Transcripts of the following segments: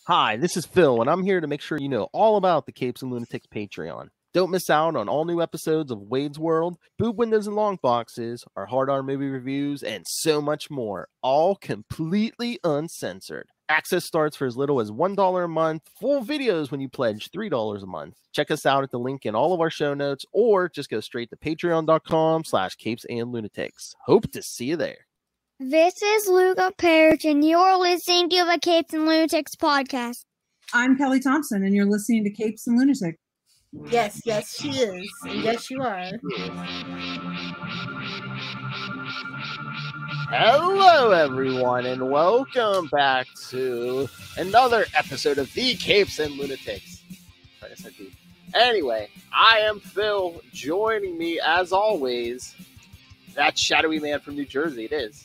Hi, this is Phil, and I'm here to make sure you know all about the Capes and Lunatics Patreon. Don't miss out on all new episodes of Wade's World, Boob Windows and Long Boxes, our Hard R movie reviews, and so much more, all completely uncensored. Access starts for as little as $1 a month, full videos when you pledge $3 a month. Check us out at the link in all of our show notes, or just go straight to patreon.com/capesandlunatics. Hope to see you there. This is Luca Parrish, and you're listening to the Capes and Lunatics podcast. I'm Kelly Thompson, and you're listening to Capes and Lunatics. Yes, she is. And yes, you are. Hello, everyone, and welcome back to another episode of the Capes and Lunatics. Like I said, anyway, I am Phil. Joining me, as always, that shadowy man from New Jersey. It is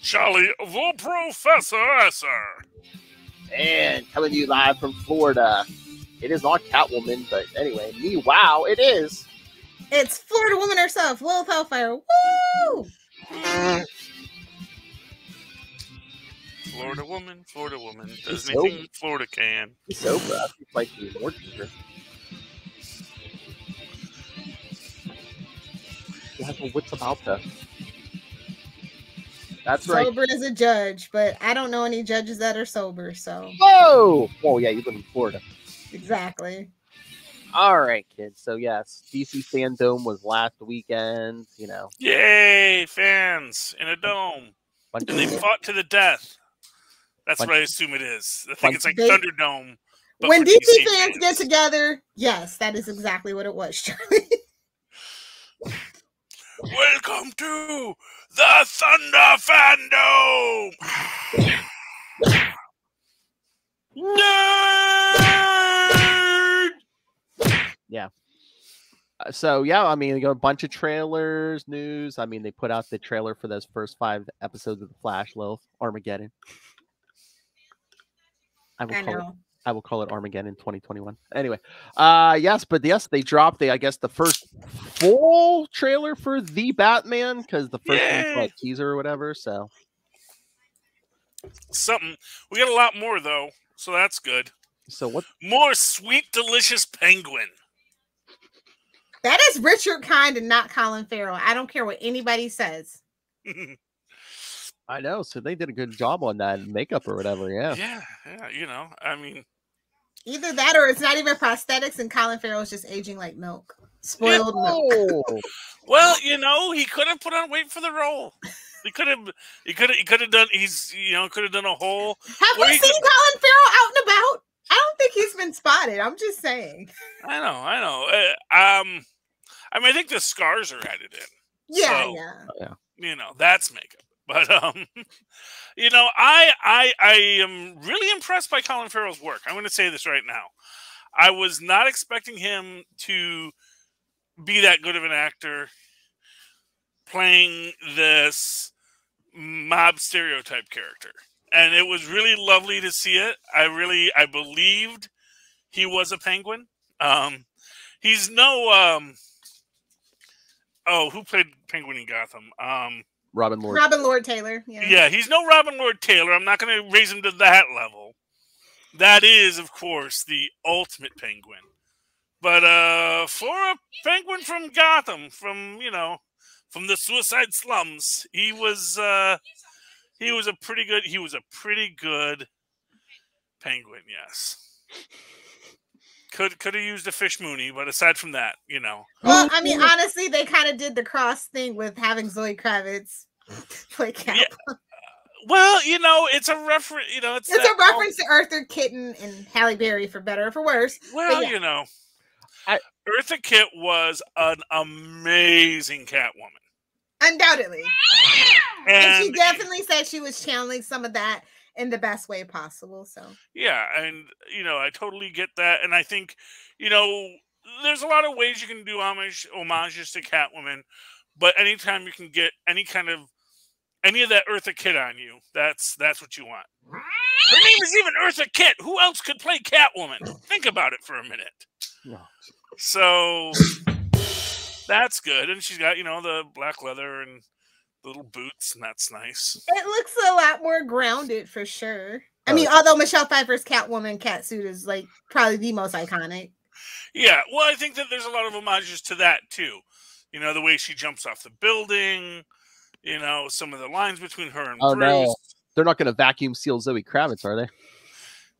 Charlie the Professor, sir. And coming to you live from Florida, it is not Catwoman, but anyway, me, wow, it is. It's Florida woman herself, Lilith Hellfire. Woo! Florida woman, does anything Florida can. He's so proud. He's like the more teacher. He has no wits about that. That's right. Sober as a judge, but I don't know any judges that are sober, so. Whoa! Oh, yeah, you live in Florida. Exactly. All right, kids. So, yes, DC Fandom was last weekend, you know. Yay, fans in a dome. And they fought to the death. That's what I assume it is. I think it's like Thunderdome. When DC fans get together, yes, that is exactly what it was, Charlie. Welcome to the Thunder Fandom! Nerd! Yeah. So, yeah, I mean, they got a bunch of trailers, news. I mean, they put out the trailer for those first 5 episodes of The Flash, Lilith, Armageddon. I will call it Armageddon 2021. Anyway, yes, they dropped I guess the first full trailer for The Batman, because the first one's like teaser or whatever. So something. We got a lot more though, so that's good. So what? More sweet, delicious penguin. That is Richard Kind and not Colin Farrell. I don't care what anybody says. I know. So they did a good job on that makeup or whatever. Yeah. Yeah. You know, I mean, either that or it's not even prosthetics, and Colin Farrell is just aging like milk, spoiled milk. Well, you know, he could have put on weight for the role. He could have done. Could have done a whole. Have we seen Colin Farrell out and about? I don't think he's been spotted. I'm just saying. I know. I mean, I think the scars are added in. Yeah, so, yeah. You know, that's makeup. But you know, I am really impressed by Colin Farrell's work. I'm going to say this right now. I was not expecting him to be that good of an actor playing this mob stereotype character. And it was really lovely to see it. I believed he was a penguin. He's no who played Penguin in Gotham? Robin Lord Taylor. Yeah, he's no Robin Lord Taylor. I'm not going to raise him to that level. That is, of course, the ultimate penguin. But for a penguin from Gotham, from the suicide slums, he was a pretty good penguin. Yes. Could have used a fish Mooney, but aside from that, you know. Well, I mean, honestly, they kind of did the cross thing with having Zoe Kravitz play Catwoman. Yeah. Well, you know, it's a reference. You know, it's a reference to Eartha Kitt and Halle Berry, for better or for worse. Well, you know, Eartha Kitt was an amazing Catwoman, undoubtedly, and she definitely said she was channeling some of that in the best way possible. So yeah, and you know, I totally get that, and I think, you know, there's a lot of ways you can do homages to Catwoman, but anytime you can get any of that Eartha Kitt on you, that's what you want. Her name is even Eartha Kitt. Who else could play Catwoman? Think about it for a minute. No. So that's good, and she's got, you know, the black leather and little boots, and that's nice. It looks a lot more grounded for sure. I mean, although Michelle Pfeiffer's Catwoman catsuit is like probably the most iconic. Yeah, well, I think that there's a lot of homages to that too. You know, the way she jumps off the building. You know, some of the lines between her and Bruce. No, they're not going to vacuum seal Zoe Kravitz, are they?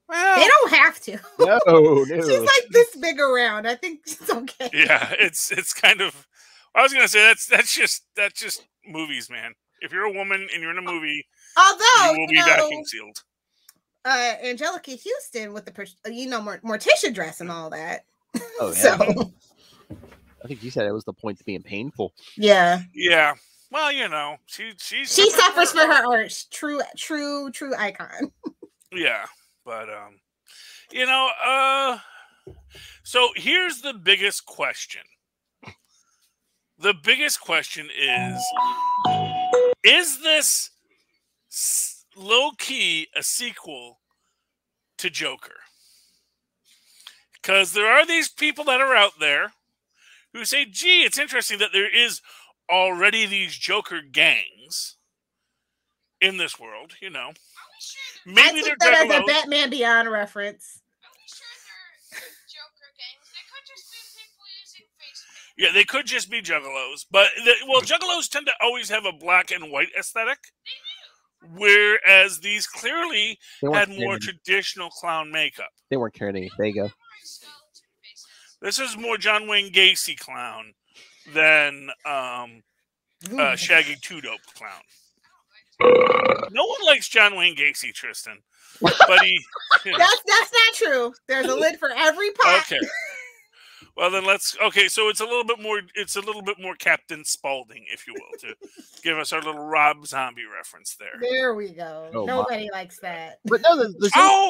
Well, they don't have to. No. She's like this big around. I think it's okay. Yeah, it's kind of. I was gonna say that's just movies, man. If you're a woman and you're in a movie, although you will be vacuum sealed. Angelica Houston with the Morticia dress and all that. Oh yeah. So I think you said it was the point to being painful. Yeah. Yeah. Well, you know, she suffers for her art. True icon. Yeah, but you know, so here's the biggest question. The biggest question is this low-key a sequel to Joker? Because there are these people that are out there who say, gee, it's interesting that there is already these Joker gangs in this world, you know. Maybe they're that as a Batman Beyond reference. Yeah, they could just be juggalos, but juggalos tend to always have a black and white aesthetic, whereas these clearly had more traditional clown makeup. They weren't carrying. There you go. This is more John Wayne Gacy clown than Shaggy Two Dope clown. No one likes John Wayne Gacy, Tristan, but he. You know. That's not true. There's a lid for every pot. Okay. Well, then okay, so it's a little bit more Captain Spaulding, if you will, to give us our little Rob Zombie reference there. There we go. Oh, nobody likes that. But no,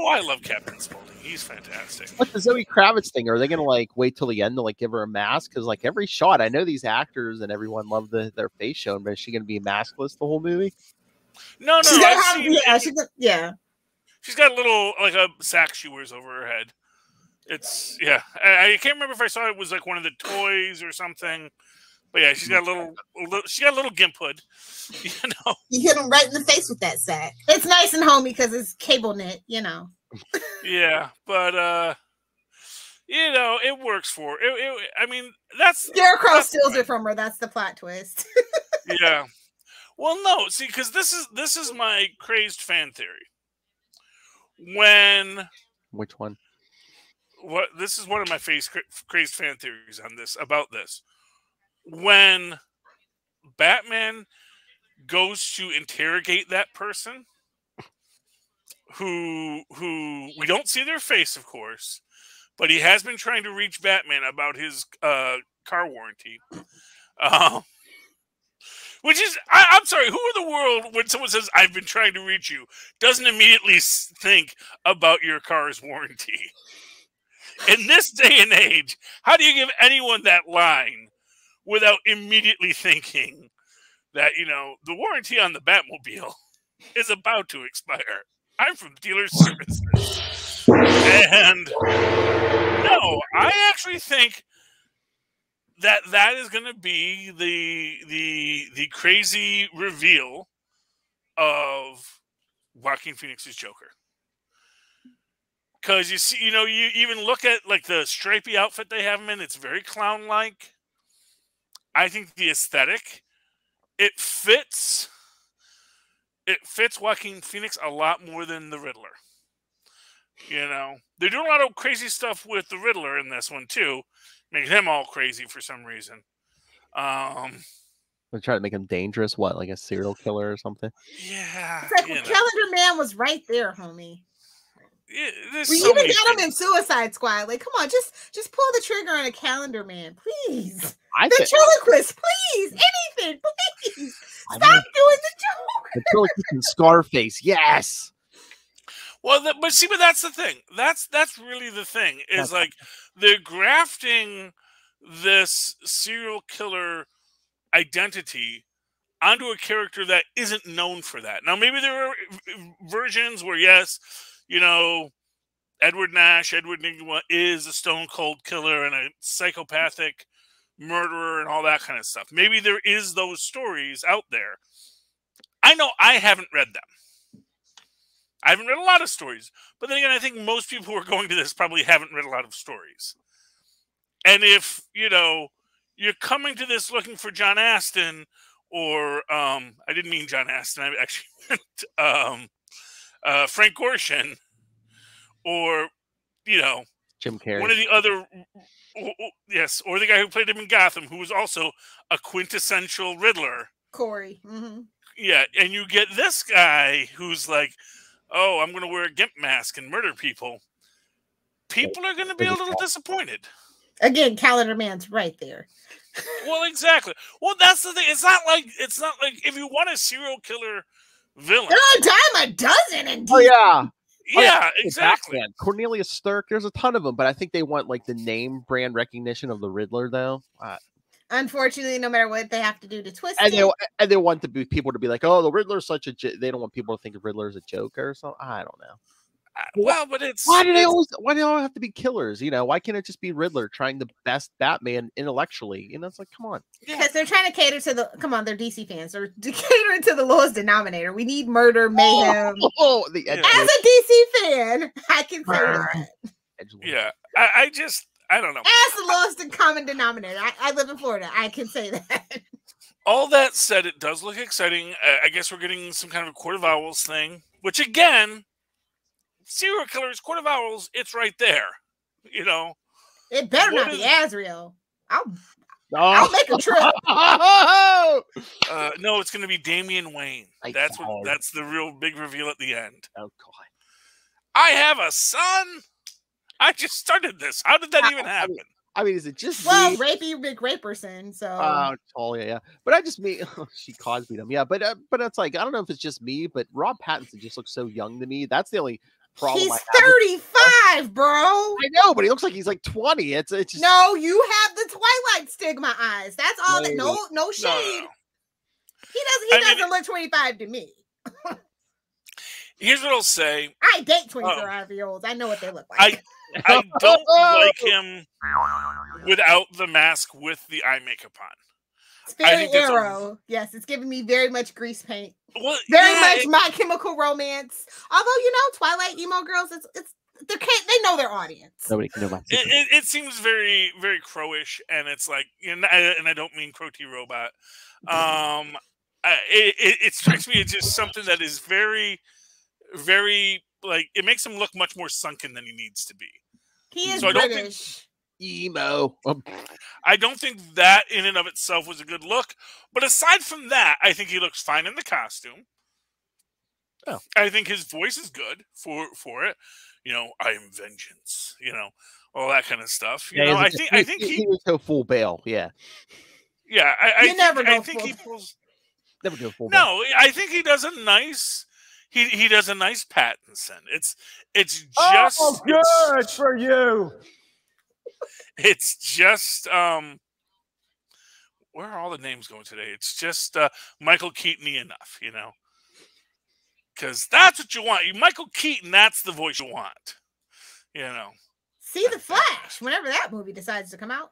I love Captain Spaulding. He's fantastic. Like the Zoe Kravitz thing, are they going to like wait till the end to like give her a mask? Because like every shot, I know these actors and everyone love their face shown, but is she going to be maskless the whole movie? No. She's She's got a little like a sack she wears over her head. It's I can't remember if I saw it was like one of the toys or something, but yeah, she's got a little gimp hood. You know, you hit him right in the face with that sack. It's nice and homey because it's cable knit. You know. Yeah, but you know, it works for it. I mean, that's Scarecrow steals it from her. That's the plot twist. Yeah. Well, no, see, because this is my crazed fan theory. Which one? This is one of my crazed fan theories on this about this. When Batman goes to interrogate that person, who we don't see their face, of course, but he has been trying to reach Batman about his car warranty. Which is, I'm sorry, who in the world, when someone says, I've been trying to reach you, doesn't immediately think about your car's warranty? In this day and age, how do you give anyone that line without immediately thinking that, you know, the warranty on the Batmobile is about to expire? I'm from Dealer Services. And no, I actually think that is going to be the crazy reveal of Joaquin Phoenix's Joker. Because you see, you know, you even look at like the stripy outfit they have him in; it's very clown-like. I think the aesthetic it fits Joaquin Phoenix a lot more than the Riddler. You know, they're doing a lot of crazy stuff with the Riddler in this one too. Making him all crazy for some reason. They're trying to make him dangerous. What, like a serial killer or something? Yeah. It's like Calendar Man was right there, homie. We so even got him in Suicide Squad. Like, come on, just pull the trigger on a Calendar Man, please. Ventriloquist, please. Anything, please. Stop doing the joke. Ventriloquist and Scarface, yes. Well, but that's the thing. That's really the thing. Is like they're grafting this serial killer identity onto a character that isn't known for that. Now, maybe there are versions where, yes, you know, Edward Nygma is a stone cold killer and a psychopathic murderer and all that kind of stuff. Maybe there is those stories out there. I know I haven't read them. I haven't read a lot of stories, but then again, I think most people who are going to this probably haven't read a lot of stories. And if, you're coming to this looking for John Astin, or I didn't mean John Astin, I actually meant Frank Gorshin, or Jim Carrey, one of the other, yes, or the guy who played him in Gotham, who was also a quintessential Riddler, Corey. Mm-hmm. Yeah, and you get this guy who's like, oh, I'm going to wear a gimp mask and murder people. People are going to be a little disappointed. Again, Calendar Man's right there. Well, exactly. Well, that's the thing. It's not like if you want a serial killer villain, there are a dime a dozen. Indeed. Oh yeah. Yeah, exactly. Batman. Cornelius Stirk. There's a ton of them, but I think they want like the name brand recognition of the Riddler, though. Unfortunately, no matter what they have to do to twist it, and they want people to be like, "Oh, the Riddler's such a." They don't want people to think of Riddler as a joker or something. I don't know. Well, but it's why do they always have to be killers? Why can't it just be Riddler trying the best Batman intellectually? It's like, come on. Because they're trying to cater to the. Come on, they're DC fans. They're catering to the lowest denominator. We need murder, mayhem. As a DC fan, I can say that. Yeah, I don't know. As the lowest common denominator, I live in Florida. I can say that. All that said, it does look exciting. I guess we're getting some kind of a Court of Owls thing, which again. Serial killers, Court of Owls, it's right there. It better not be Azrael. I'll make a trip. No, it's going to be Damian Wayne. That's the real big reveal at the end. Oh God! I have a son. I just started this. How did that even happen? I mean, is it just me? Rapey McRaperson? So yeah. But I just mean she Cosby'd him. Yeah, but it's like I don't know if it's just me, but Rob Pattinson just looks so young to me. That's the only problem. He's 35, bro. I know, but he looks like he's like 20. It's just... No, you have the Twilight stigma eyes. That's all. Maybe. No shade. No. He doesn't look 25 to me. Here's what I'll say. I date 25-year-olds. I know what they look like. I don't like him without the mask with the eye makeup on. It's very Arrow. Yes, it's giving me very much grease paint. Well, very much My Chemical Romance. Although Twilight emo girls, they know their audience. Nobody can know my secret. It seems very very crowish, and it's like and I don't mean Crow T Robot. It strikes me as just something that is very very like it makes him look much more sunken than he needs to be. He is British. Emo. I don't think that in and of itself was a good look. But aside from that, I think he looks fine in the costume. Oh. I think his voice is good for it. I am vengeance. All that kind of stuff. I think he was so full bail. Yeah. Yeah. I think he pulls. Never go full bail. No, I think he does a nice. He does a nice Pattinson. It's just good for you. It's just where are all the names going today? It's just Michael Keaton-y enough, because that's what you want. Michael Keaton, that's the voice you want, See the Flash whenever that movie decides to come out.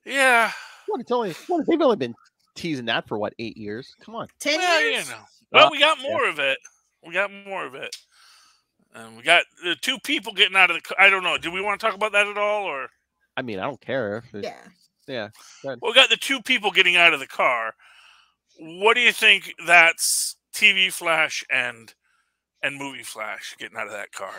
Yeah, they've only been teasing that for 8 years? Come on, 10 years. Well, we got more of it. We got more of it. And we got the two people getting out of the. I don't know. Do we want to talk about that at all, or? I mean, I don't care. Yeah. Well, we got the two people getting out of the car. What do you think? That's TV Flash and movie Flash getting out of that car.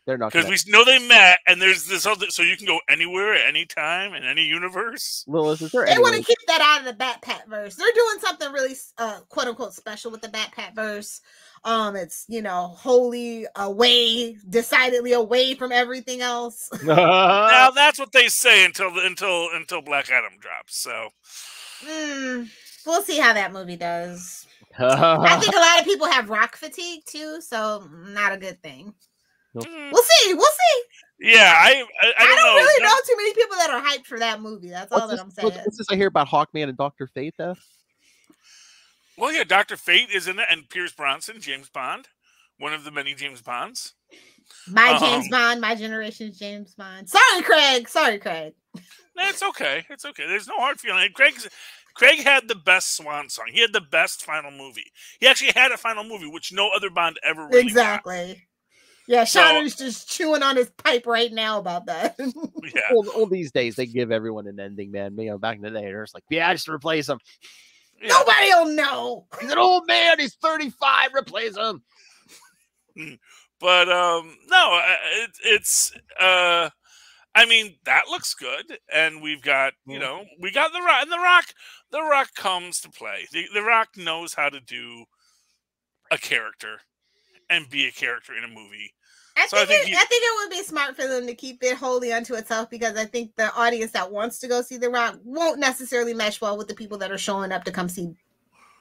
They're not because we know they met, and there's this other, so you can go anywhere at any time in any universe. Lilith, is they want to keep that out of the Bat-Pat verse. They're doing something really quote unquote special with the Bat-Pat verse. It's wholly away, decidedly away from everything else. Now that's what they say until Black Adam drops. So we'll see how that movie does. I think a lot of people have rock fatigue too, so not a good thing. Nope. We'll see. Yeah, I don't really know too many people that are hyped for that movie. That's all that I'm saying. What's this I hear about Hawkman and Dr. Fate though? Well, yeah, Dr. Fate is in it, and Pierce Brosnan, James Bond, one of the many James Bonds. James Bond, my generation's James Bond. Sorry, Craig. No, it's okay. It's okay. There's no hard feeling. Craig Craig had the best swan song. He had the best final movie. He actually had a final movie, which no other Bond ever really Exactly. got. Yeah, So- Shonner's just chewing on his pipe right now about that. Yeah. All these days, they give everyone an ending, man. You know, back in the day, they're just like, yeah, just replace him. Yeah. Nobody will know. He's an old man. He's 35. Replace him. But no, it's I mean, that looks good, and we've got we got the Rock, and the Rock comes to play. The Rock knows how to do a character and be a character in a movie. I think it would be smart for them to keep it wholly unto itself, because I think the audience that wants to go see The Rock won't necessarily mesh well with the people that are showing up to come see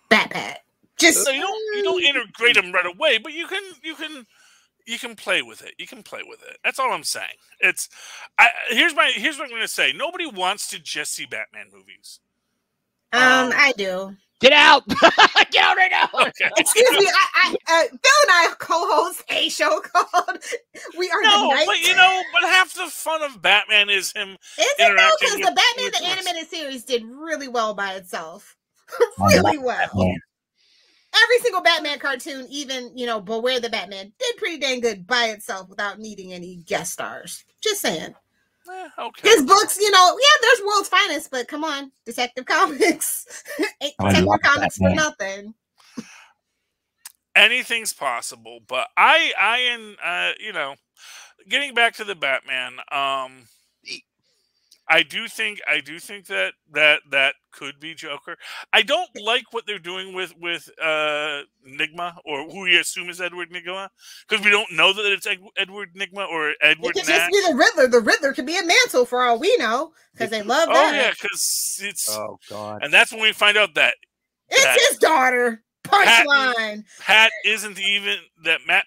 Bat. Just so you don't integrate them right away, but you can play with it. You can play with it. That's all I'm saying. Here's what I'm going to say. Nobody wants to just see Batman movies. I do. Get out! Get out right now! Okay. Excuse me. Phil and I co-host a show called "We Are the Knights." but half the fun of Batman is him. Because the Batman the animated series did really well by itself, really well. Every single Batman cartoon, even Beware the Batman, did pretty dang good by itself without needing any guest stars. Just saying. Okay. His books, there's World's Finest, but come on, Detective Comics. Ain't Detective Comics for nothing. Anything's possible, but I getting back to the Batman, I do think that could be Joker. I don't like what they're doing with Nigma, or who we assume is Edward Nigma, because we don't know that it's Edward Nigma or Edward. It could just be the Riddler. The Riddler could be a Mantle for all we know, because they love that. Oh yeah, because it's. Oh god. And that's when we find out that it's his daughter. Punchline. Pat isn't even that not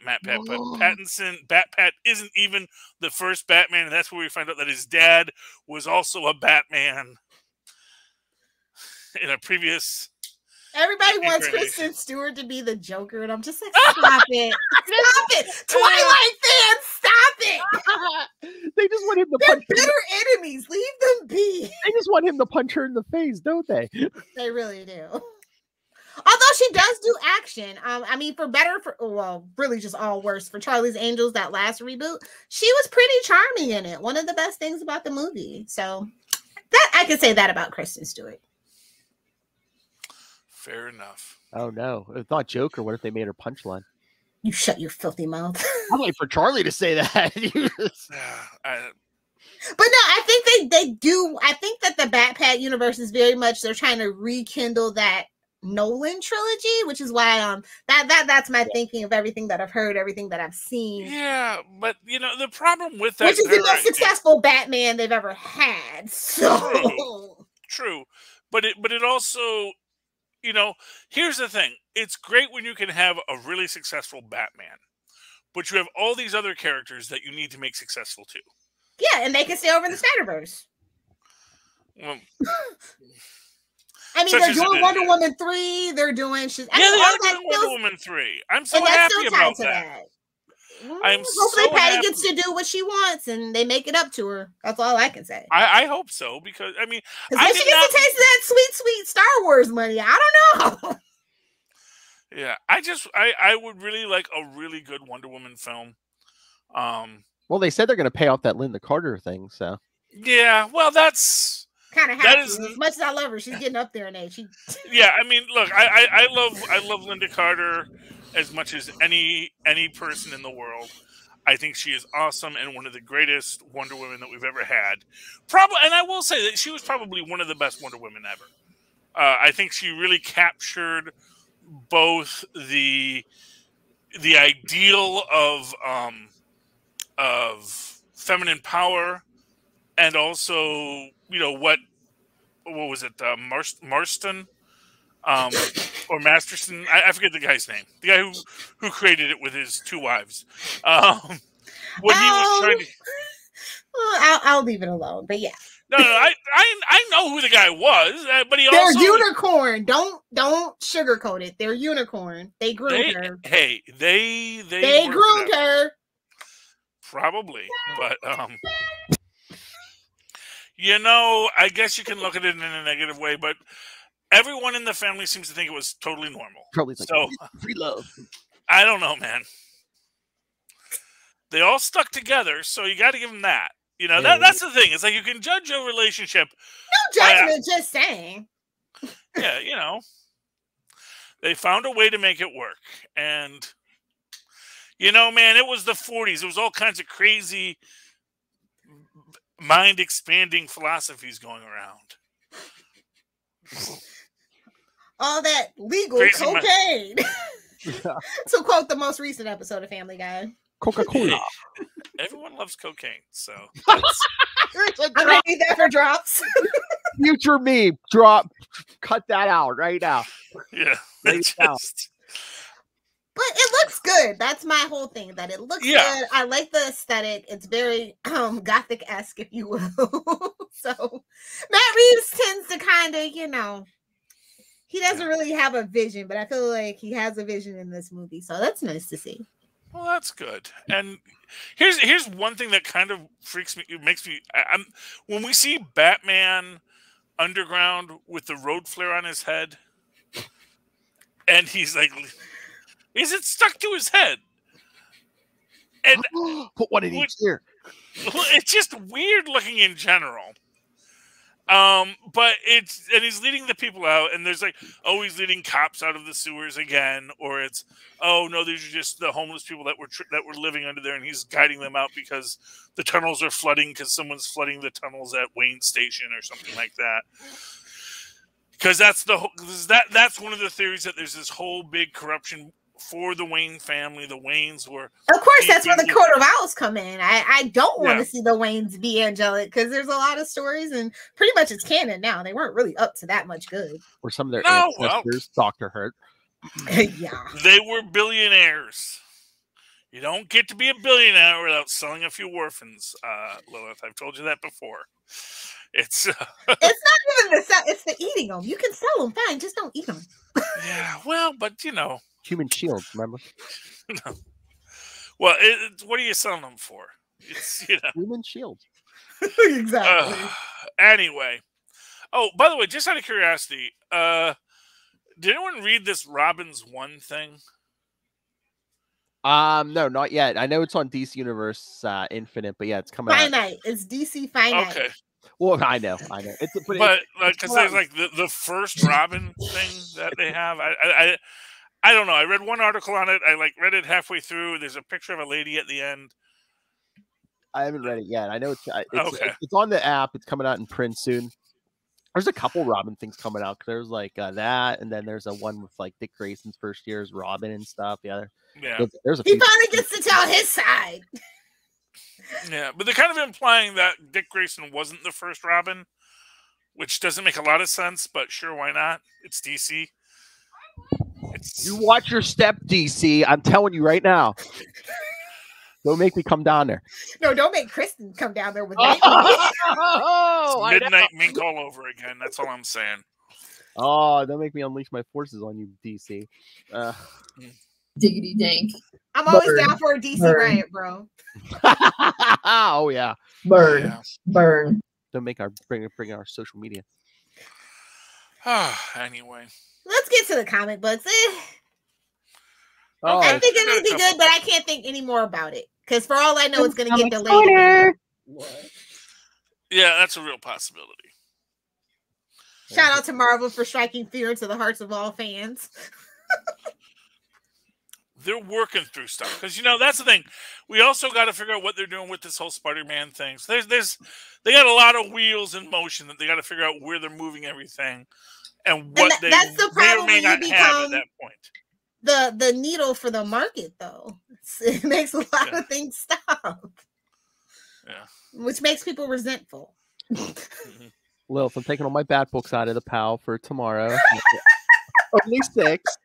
Matt Pat, but Pattinson, Bat isn't even the first Batman, and that's where we find out that his dad was also a Batman in a previous. Everybody wants Kristen Stewart to be the Joker, and I'm just like, stop it. Stop it. Twilight fans, stop it. They just want him to They're punch bitter enemies. Leave them be. They just want him to punch her in the face, don't they? They really do. Although she does do action. I mean, really just all worse. For Charlie's Angels, that last reboot, she was pretty charming in it. One of the best things about the movie. So that I could say that about Kristen Stewart. Fair enough. Oh no. If not Joker, what if they made her punchline? You shut your filthy mouth. I'm waiting for Charlie to say that. But no, I think they do. I think that the Bat universe is very much, they're trying to rekindle that Nolan trilogy, which is why that's my thinking of everything that I've heard, everything that I've seen. Yeah, but the problem with that, which is the most successful Batman they've ever had. So true. But it also, here's the thing. It's great when you can have a really successful Batman, but you have all these other characters that you need to make successful too. Yeah, and they can stay over in the Snyderverse. Well, I mean, they're doing Wonder Woman 3. They're doing Wonder Woman 3. I'm so happy about that. Hopefully Patty gets to do what she wants and they make it up to her. That's all I can say. I hope so, because I mean, she gets to taste that sweet Star Wars money. I don't know. Yeah, I would really like a really good Wonder Woman film. Well, they said they're going to pay off that Linda Carter thing, so. Yeah, well, that's kind of happy. As much as I love her, she's getting up there in age. Yeah, I mean, look, I love Linda Carter as much as any person in the world. I think she is awesome and one of the greatest Wonder Women that we've ever had. Probably, and I will say that she was probably one of the best Wonder Women ever. I think she really captured both the ideal of feminine power, and also what was it, Marston or Masterson? I forget the guy's name. The guy who created it with his two wives. What he was trying to. I'll leave it alone. But yeah. No, I know who the guy was, but they're also unicorn. Don't sugarcoat it. They're unicorn. They groomed her. Hey, they groomed her. Probably, but You know, I guess you can look at it in a negative way, but everyone in the family seems to think it was totally normal. Probably like So free love. I don't know, man. They all stuck together, so you got to give them that. You know, that's the thing. It's like you can judge a relationship. No judgment, just saying. Yeah, you know, they found a way to make it work, and you know, man, it was the 40s. There was all kinds of crazy, mind-expanding philosophies going around. All that legal Crazy cocaine. To quote the most recent episode of Family Guy. Coca-Cola. Everyone loves cocaine, so I'm gonna need that for drops. Future me, drop, cut that out right now. yeah. Lay it down. But it looks good. That's my whole thing. That it looks good. I like the aesthetic. It's very gothic-esque, if you will. So Matt Reeves tends to kind of, you know, he doesn't really have a vision, but I feel like he has a vision in this movie. So that's nice to see. Well, that's good. And here's one thing that kind of freaks me. It makes me. When we see Batman underground with the road flare on his head, and he's like, is it stuck to his head? And put one in each ear. It's just weird looking in general. But he's leading the people out, and there's like, oh, he's leading cops out of the sewers again, or it's, oh no, these are just the homeless people that were living under there, and he's guiding them out because the tunnels are flooding because someone's flooding the tunnels at Wayne Station or something like that. Because that's one of the theories, that there's this whole big corruption for the Wayne family. The Waynes were, of course, that's where the Court of Owls come in. I don't want to see the Waynes be angelic, because there's a lot of stories, and pretty much it's canon now. They weren't really up to that much good. Or some of their ancestors, Dr. Hurt. Yeah, they were billionaires. You don't get to be a billionaire without selling a few orphans, Lilith. I've told you that before. It's it's not even it's the eating them. You can sell them, fine, just don't eat them. Yeah, well, but you know, human shields, remember? No. Well, what are you selling them for? It's, you know, human shields. Exactly. Anyway, oh, by the way, just out of curiosity, did anyone read this Robin's One thing? No, not yet. I know it's on DC Universe Infinite, but yeah, it's coming Finite. Out. It's DC Finite. Okay. Well, I know. It's but because there's like the first Robin thing that they have. I don't know. I read one article on it. I read it halfway through. There's a picture of a lady at the end. I haven't read it yet. I know it's okay. It's on the app. It's coming out in print soon. There's a couple Robin things coming out. There's like that, and then there's a one with like Dick Grayson's first year as Robin and stuff. Yeah, there's a he finally gets to tell his side. Yeah, but they're kind of implying that Dick Grayson wasn't the first Robin, which doesn't make a lot of sense, but sure, why not? It's DC. You watch your step, DC. I'm telling you right now. Don't make me come down there. No, don't make Kristen come down there with me. It's Midnight Mink all over again. That's all I'm saying. Oh, don't make me unleash my forces on you, DC. Diggity dank. I'm always down for a DC riot, bro. Oh yeah. Burn. Yeah. Burn. Don't make bring our social media. Anyway. Let's get to the comic books. Oh, I think it would be good, but I can't think any more about it. Because for all I know, it's going to get delayed. Yeah, that's a real possibility. Shout out to Marvel for striking fear into the hearts of all fans. They're working through stuff. Because, you know, that's the thing. We also got to figure out what they're doing with this whole Spider-Man thing. So they got a lot of wheels in motion that they got to figure out where they're moving everything. And what that's the problem may or may not have at that point. The needle for the market, though. It makes a lot of things stop. Yeah. Which makes people resentful. Lilith, I'm taking all my bat books out of the pile for tomorrow. Only 6.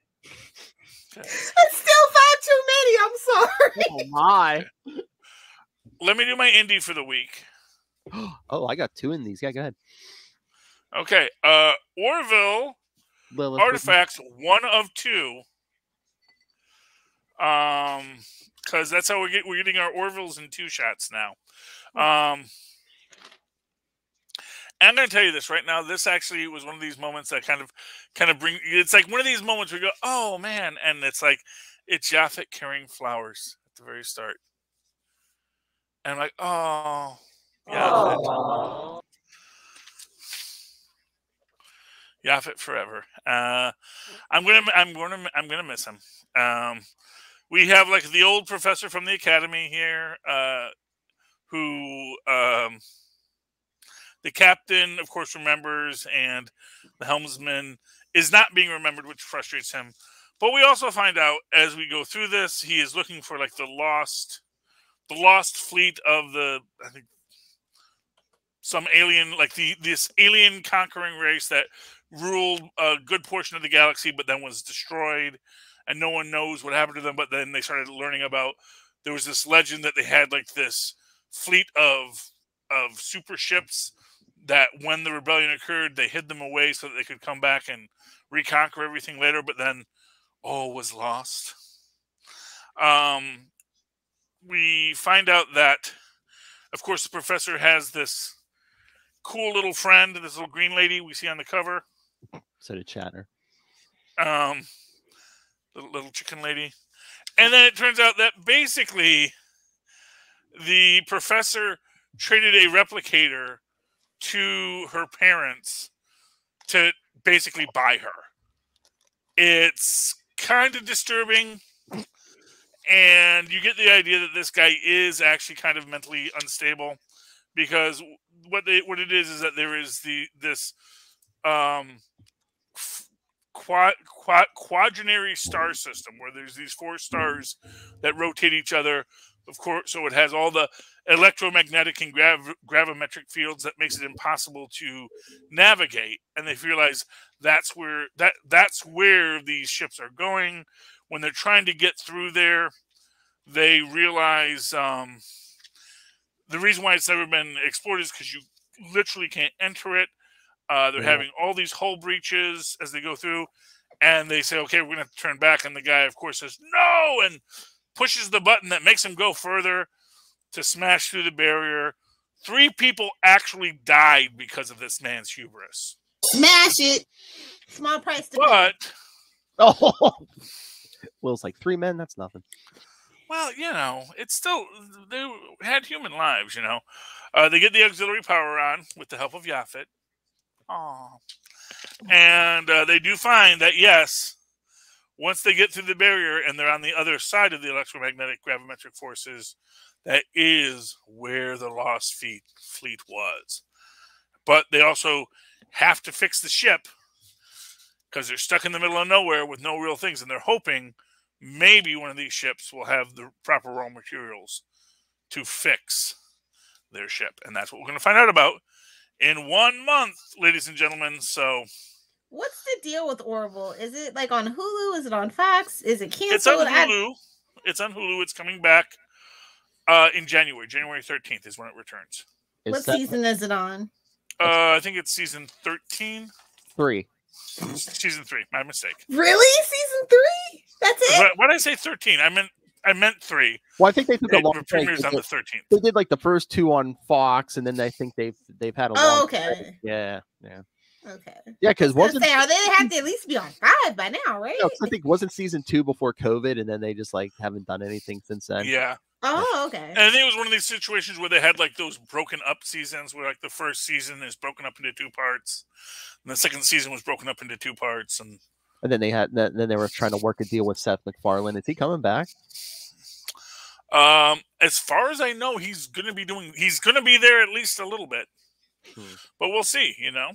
It's still 5 too many. I'm sorry. Oh my. Let me do my indie for the week. Oh, I got 2 in these. Yeah, go ahead. Okay. Orville Lilith, Artifacts 1 of 2. Because that's how we're getting our Orvilles in 2 shots now. And I'm going to tell you this right now. This actually was one of these moments that kind of bring. It's like one of these moments where you go, "Oh man!" And it's like it's Japhet carrying flowers at the very start, and I'm like, "Oh, Japhet, Japhet forever." I'm gonna miss him. We have like the old professor from the academy here, who the captain, of course, remembers, and the helmsman is not being remembered, which frustrates him. But we also find out as we go through this, he is looking for like the lost fleet of I think some alien, like this alien conquering race that ruled a good portion of the galaxy, but then was destroyed, and no one knows what happened to them. But then they started learning about, there was this legend that they had like this fleet of super ships that when the rebellion occurred, they hid them away so that they could come back and reconquer everything later, but then all was lost. We find out that, of course, the professor has this cool little friend, this little green lady we see on the cover. So did Shatner. Little chicken lady. And then it turns out that basically the professor traded a replicator to her parents to basically buy her. It's kind of disturbing, and you get the idea that this guy is actually kind of mentally unstable, because what it is that there is this quaternary star system where there's these 4 stars that rotate each other, of course, so it has all the electromagnetic and gravimetric fields that makes it impossible to navigate. And they realize that's where these ships are going. When they're trying to get through there, they realize the reason why it's never been explored is because you literally can't enter it. They're having all these hull breaches as they go through, and they say, okay, we're going to have to turn back. And the guy, of course, says no, and pushes the button that makes him go further to smash through the barrier. 3 people actually died because of this man's hubris. Smash it. Small price to pay. Oh, Will's like 3 men. That's nothing. Well, it's still, they had human lives. They get the auxiliary power on with the help of Japhet. Oh, and they do find that yes, once they get through the barrier and they're on the other side of the electromagnetic gravimetric forces, that is where the lost fleet was. But they also have to fix the ship because they're stuck in the middle of nowhere with no real things, and they're hoping maybe one of these ships will have the proper raw materials to fix their ship. And that's what we're going to find out about in 1 month, ladies and gentlemen. So what's the deal with Orville? Is it like on Hulu? Is it on Fox? Is it canceled? It's on Hulu. It's on Hulu. It's coming back in January. January 13th is when it returns. What season is it on? I think it's season 13. 3. Season 3. My mistake. Really? Season 3? That's it? Why did I say 13? I meant 3. Well, I think they took a long break. Premieres on the 13th. They did like the first 2 on Fox, and then I think they've had a long okay. break. Yeah. Okay. Yeah, because they have to at least be on 5 by now, right? No, I think wasn't season 2 before COVID, and then they just like haven't done anything since then. Yeah. Oh, okay. And I think it was one of these situations where they had like those broken up seasons where like the first season is broken up into 2 parts, and the second season was broken up into 2 parts, and then they were trying to work a deal with Seth MacFarlane. Is he coming back? As far as I know, he's gonna be there at least a little bit, but we'll see. Now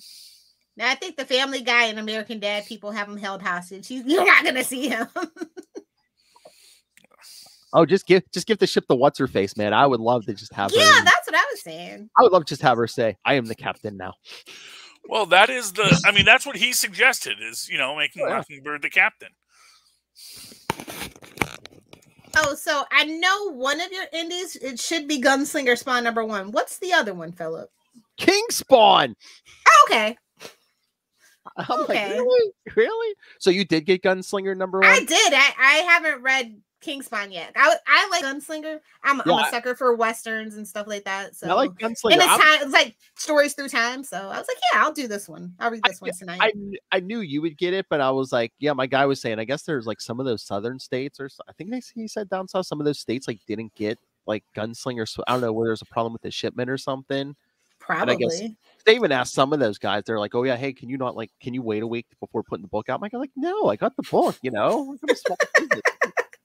I think the Family Guy and American Dad people have him held hostage. You're not gonna see him. Oh, just give the ship the what's her face, man. I would love to just have her. Yeah, that's what I was saying. I would love to just have her say, "I am the captain now." Well, that's what he suggested is, making Mockingbird the captain. Oh, so I know one of your indies, it should be Gunslinger Spawn #1. What's the other one, Philip? King Spawn. Oh, okay. I'm like, really? So you did get Gunslinger #1? I did. I haven't read King Spawn, yeah. I like Gunslinger. I'm a sucker for westerns and stuff like that. So I like Gunslinger. And it's like stories through time. So I was like, yeah, I'll do this one. I'll read this one tonight. I knew you would get it, but I was like, yeah, my guy was saying, I guess there's like some of those southern states, or I think he said down south, some of those states like didn't get like Gunslinger. So I don't know where there's a problem with the shipment or something. Probably. And I guess they even asked some of those guys, they're like, oh yeah, hey, can you wait a week before putting the book out? I'm like, no, I got the book, you know.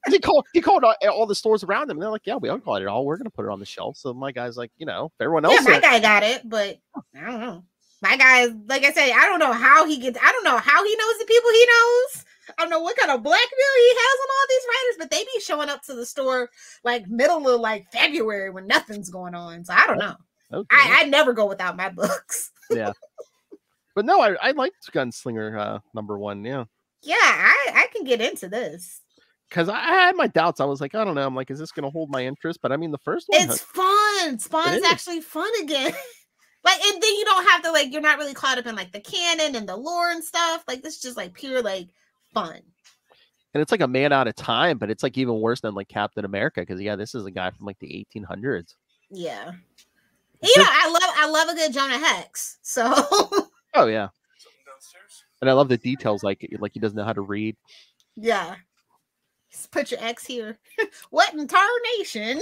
He called all the stores around him, and they're like, yeah, we all got it all. We're gonna put it on the shelf. So my guy's like, you know, everyone else. Yeah, my guy got it, but I don't know. My guy, like I said, I don't know how he knows the people he knows. I don't know what kind of blackmail he has on all these writers, but they be showing up to the store like middle of like February when nothing's going on. So I don't know. Okay. I never go without my books. Yeah. But no, I liked Gunslinger #1. Yeah. Yeah, I can get into this. Because I had my doubts. I was like, I don't know. I'm like, is this going to hold my interest? But I mean, the first one. It's fun. Spawn is actually fun again. Like, and then you don't have to, like, you're not really caught up in, like, the canon and the lore and stuff. Like, this is just, like, pure, like, fun. And it's like a man out of time, but it's, like, even worse than, like, Captain America. Because, yeah, this is a guy from, like, the 1800s. Yeah. You know, I love a good Jonah Hex. So. Oh, yeah. And I love the details, like he doesn't know how to read. Yeah. Just put your X here. What in tarnation?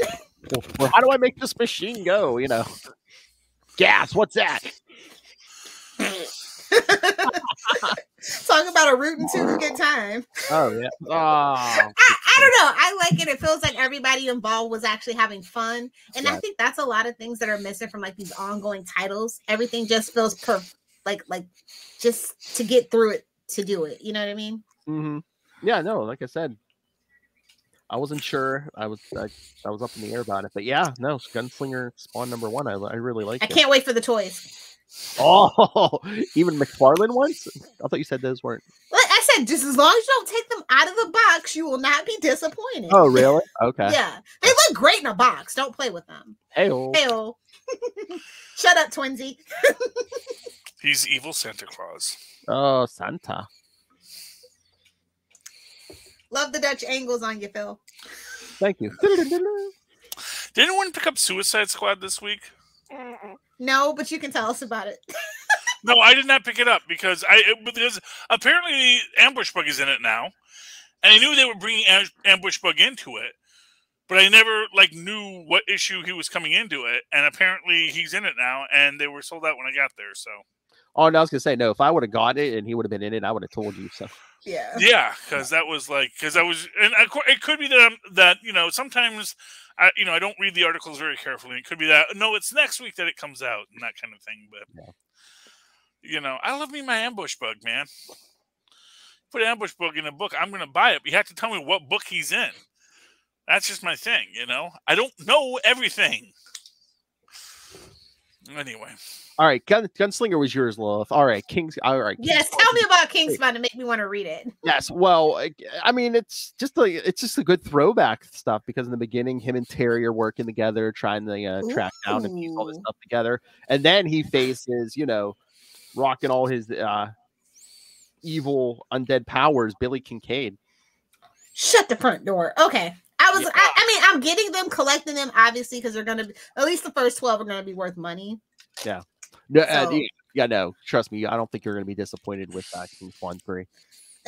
Well, how do I make this machine go? You know, gas. What's that? Talk about a rootin' to a good time. Oh yeah. Oh, I don't know. I like it. It feels like everybody involved was actually having fun, and I think that's a lot of things that are missing from like these ongoing titles. Everything just feels like just to get through it to do it. You know what I mean? Mm-hmm. Yeah. No. Like I said. I wasn't sure. I was up in the air about it, but yeah, no, Gunslinger Spawn #1. I really like it. I can't wait for the toys. Oh, even McFarlane ones? I thought you said those weren't. Well, I said just as long as you don't take them out of the box, you will not be disappointed. Oh, really? Okay. Yeah, they look great in a box. Don't play with them. Hey-o. Hey-o. Shut up, Twinsy. He's evil Santa Claus. Oh, Santa. Love the Dutch angles on you, Phil. Thank you. Did anyone pick up Suicide Squad this week? No, but you can tell us about it. No, I did not pick it up because apparently Ambush Bug is in it now, and I knew they were bringing Ambush Bug into it, but I never knew what issue he was coming into it, and apparently he's in it now, and they were sold out when I got there. So. Oh, and I was gonna say no. If I would have got it and he would have been in it, I would have told you so. Yeah, because that was and it could be that sometimes I don't read the articles very carefully. It could be that no, it's next week that it comes out and that kind of thing. But I love me my Ambush Bug, man. Put Ambush Bug in a book, I'm gonna buy it. But you have to tell me what book he's in. That's just my thing, I don't know everything. Anyway. All right, Gunslinger was yours, Lilith. All right, All right. Yes, tell me about King Spawn to make me want to read it. Yes, well, I mean, it's just a good throwback stuff because in the beginning, him and Terry are working together, trying to track down and piece all this stuff together, and then he faces, rocking all his evil undead powers, Billy Kincaid. Shut the front door. Okay. I mean, I'm getting them, collecting them, obviously, because they're going to be, at least the first 12 are going to be worth money. Yeah. No, no, trust me. I don't think you're going to be disappointed with King Spawn 3.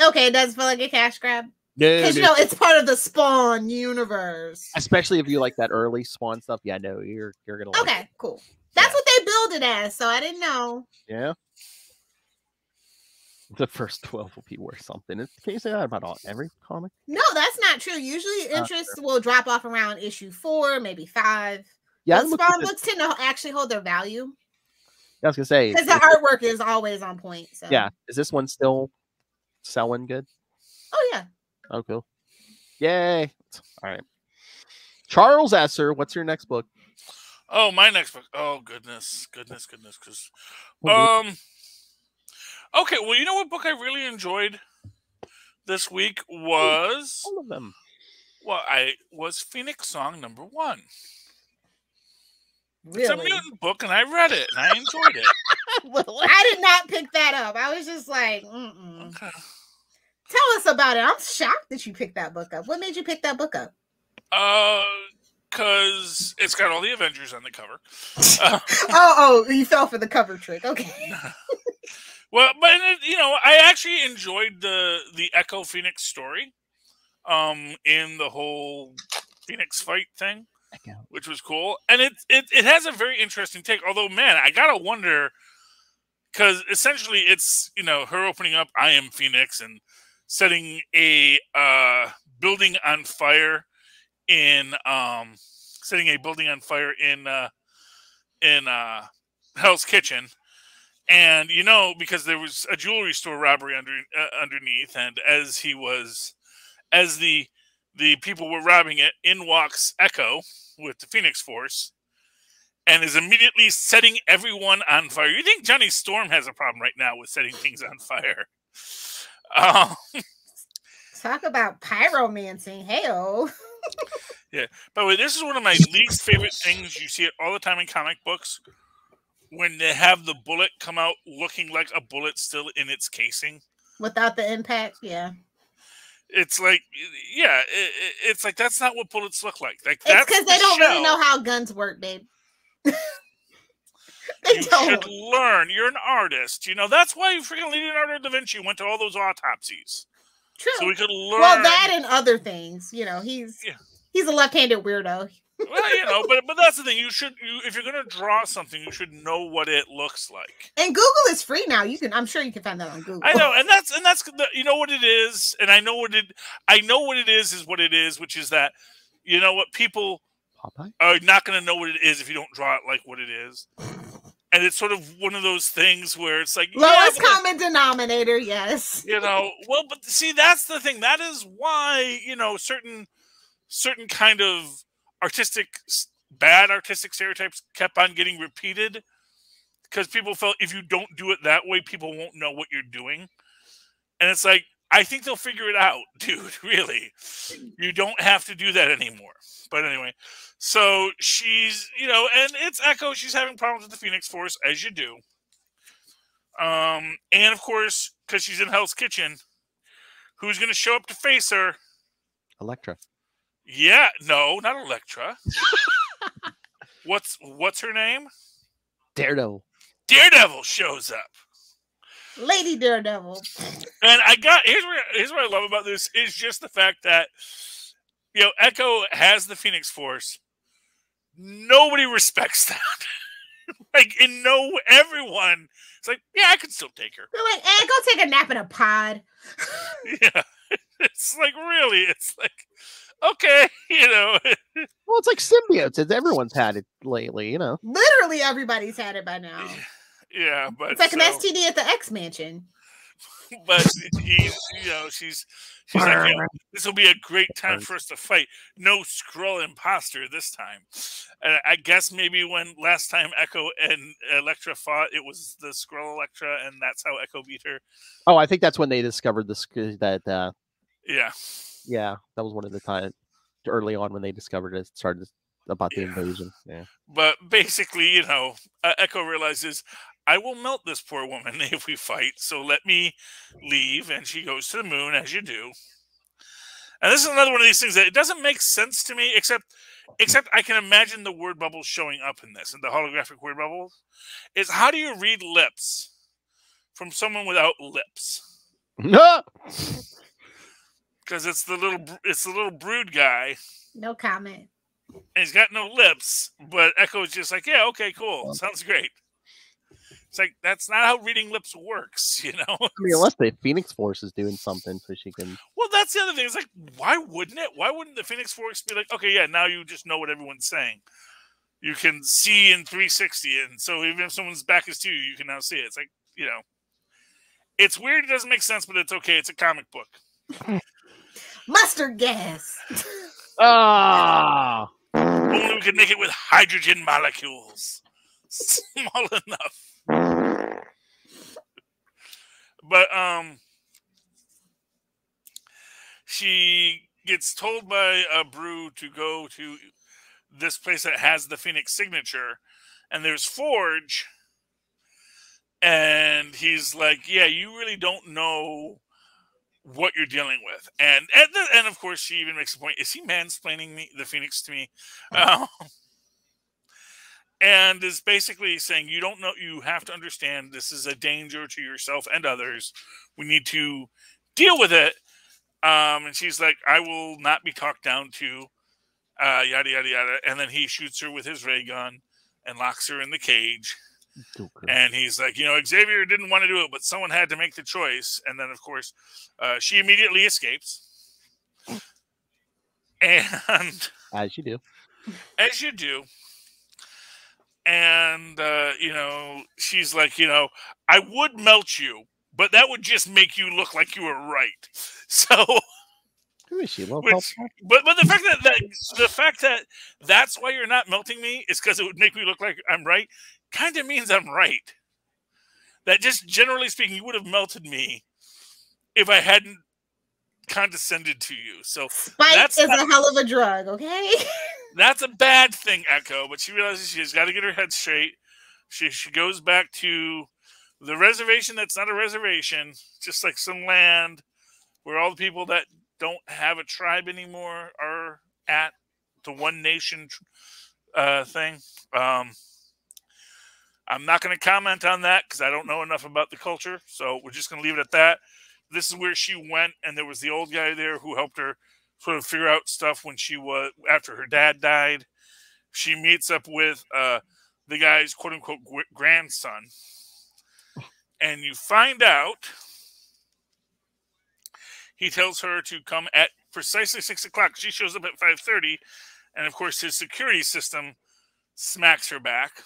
Okay, it does feel like a cash grab. No, because, it's part of the Spawn universe. Especially if you like that early Spawn stuff. Yeah, no, you're going to like Okay, cool. That's what they build it as, so I didn't know. Yeah. The first 12 will be worth something. Can you say that about every comic? No, that's not true. Usually interest will drop off around issue 4, maybe 5. Yeah, Spawn books tend to actually hold their value. I was going to say. Because the artwork is always on point. So. Yeah. Is this one still selling good? Oh, yeah. Oh, cool. Yay. All right. Charles Esser, what's your next book? Oh, my next book. Oh, goodness. Because, okay, well, you know what book I really enjoyed this week was... All of them. Well, was Phoenix Song #1. Really? It's a mutant book, and I read it, and I enjoyed it. I did not pick that up. I was just like, Okay. Tell us about it. I'm shocked that you picked that book up. What made you pick that book up? Because it's got all the Avengers on the cover. Oh, you fell for the cover trick. Okay. Well, but I actually enjoyed the Echo Phoenix story, in the whole Phoenix fight thing, which was cool, and it has a very interesting take. Although, man, I gotta wonder, because essentially it's her opening up, "I am Phoenix," and setting a building on fire in Hell's Kitchen. And because there was a jewelry store robbery underneath, and as the people were robbing it, in walks Echo with the Phoenix Force, and is immediately setting everyone on fire. You think Johnny Storm has a problem right now with setting things on fire? Talk about pyromancing. Hey-oh. Yeah. By the way, this is one of my least favorite things. You see it all the time in comic books, when they have the bullet come out looking like a bullet still in its casing. Without the impact, yeah. It's like, it's like, that's not what bullets look like. It's because they don't really know how guns work, babe. You should learn. You're an artist. That's why freaking Leonardo da Vinci went to all those autopsies. True. So we could learn. Well, that and other things. He's a left-handed weirdo. Well, but that's the thing. If you're gonna draw something, you should know what it looks like. And Google is free now. I'm sure you can find that on Google. I know, and that's what it is, and I know what it is what it is, which is that what people are not gonna know what it is if you don't draw it like what it is. And it's sort of one of those things where it's like lowest common denominator, yes. Well, but see, that's the thing. That is why certain kind of bad artistic stereotypes kept on getting repeated, because people felt if you don't do it that way, people won't know what you're doing. And it's like, I think they'll figure it out, dude. Really, you don't have to do that anymore. But anyway, so she's and it's Echo. She's having problems with the Phoenix Force, as you do. And of course, because she's in Hell's Kitchen, who's going to show up to face her? Elektra. Yeah, no, not Elektra. What's her name? Daredevil. Daredevil shows up. Lady Daredevil. And here's what I love about this is just the fact that Echo has the Phoenix Force. Nobody respects that. Everyone. It's like, yeah, I could still take her. They're like, go take a nap in a pod. Yeah. It's like, really, it's like, okay, Well, it's like symbiotes. Everyone's had it lately, Literally everybody's had it by now. Yeah, but it's like an STD at the X Mansion. But she's like, this will be a great time for us to fight. No Skrull imposter this time. And I guess maybe when last time Echo and Elektra fought, it was the Skrull Elektra, and that's how Echo beat her. Oh, I think that's when they discovered that. Yeah, that was one of the times early on when they discovered it. Started about the invasion. Yeah, but basically, Echo realizes, I will melt this poor woman if we fight, so let me leave. And she goes to the moon, as you do. And this is another one of these things that it doesn't make sense to me, except I can imagine the word bubbles showing up in this, and the holographic word bubbles. Is how do you read lips from someone without lips? No. Because it's the little brood guy. No comment. And he's got no lips, but Echo's just like, yeah, okay, cool, sounds great. It's like, that's not how reading lips works, I mean, unless the Phoenix Force is doing something so she can. Well, that's the other thing. It's like, why wouldn't it? Why wouldn't the Phoenix Force be like, okay, yeah, now you just know what everyone's saying. You can see in 360, and so even if someone's back is to you, you can now see it. It's like, it's weird. It doesn't make sense, but it's okay. It's a comic book. Mustard gas. Ah. Only we could make it with hydrogen molecules. Small enough. But she gets told by Brew to go to this place that has the Phoenix signature, and there's Forge, and he's like, yeah, you really don't know what you're dealing with. And of course, she even makes a point: is he mansplaining the Phoenix to me? And is basically saying, you don't know, you have to understand this is a danger to yourself and others. We need to deal with it. And she's like, I will not be talked down to, yada, yada, yada. And then he shoots her with his ray gun and locks her in the cage. Okay. And he's like, Xavier didn't want to do it, but someone had to make the choice. And then, of course, she immediately escapes. And As you do. As you do. And, she's like, I would melt you, but that would just make you look like you were right. So, Who is she? Well, but the fact that that's why you're not melting me is because it would make me look like I'm right, kind of means I'm right. That just generally speaking, you would have melted me if I hadn't condescended to you. So spite is a hell of a drug, okay? That's a bad thing, Echo, but she realizes she's got to get her head straight. She goes back to the reservation that's not a reservation, just like some land where all the people that don't have a tribe anymore are at, the One Nation thing. I'm not going to comment on that because I don't know enough about the culture, so we're just going to leave it at that. This is where she went, and there was the old guy there who helped her sort of figure out stuff when she was, after her dad died. She meets up with the guy's quote-unquote grandson. And you find out he tells her to come at precisely 6 o'clock. She shows up at 5:30. And, of course, his security system smacks her back.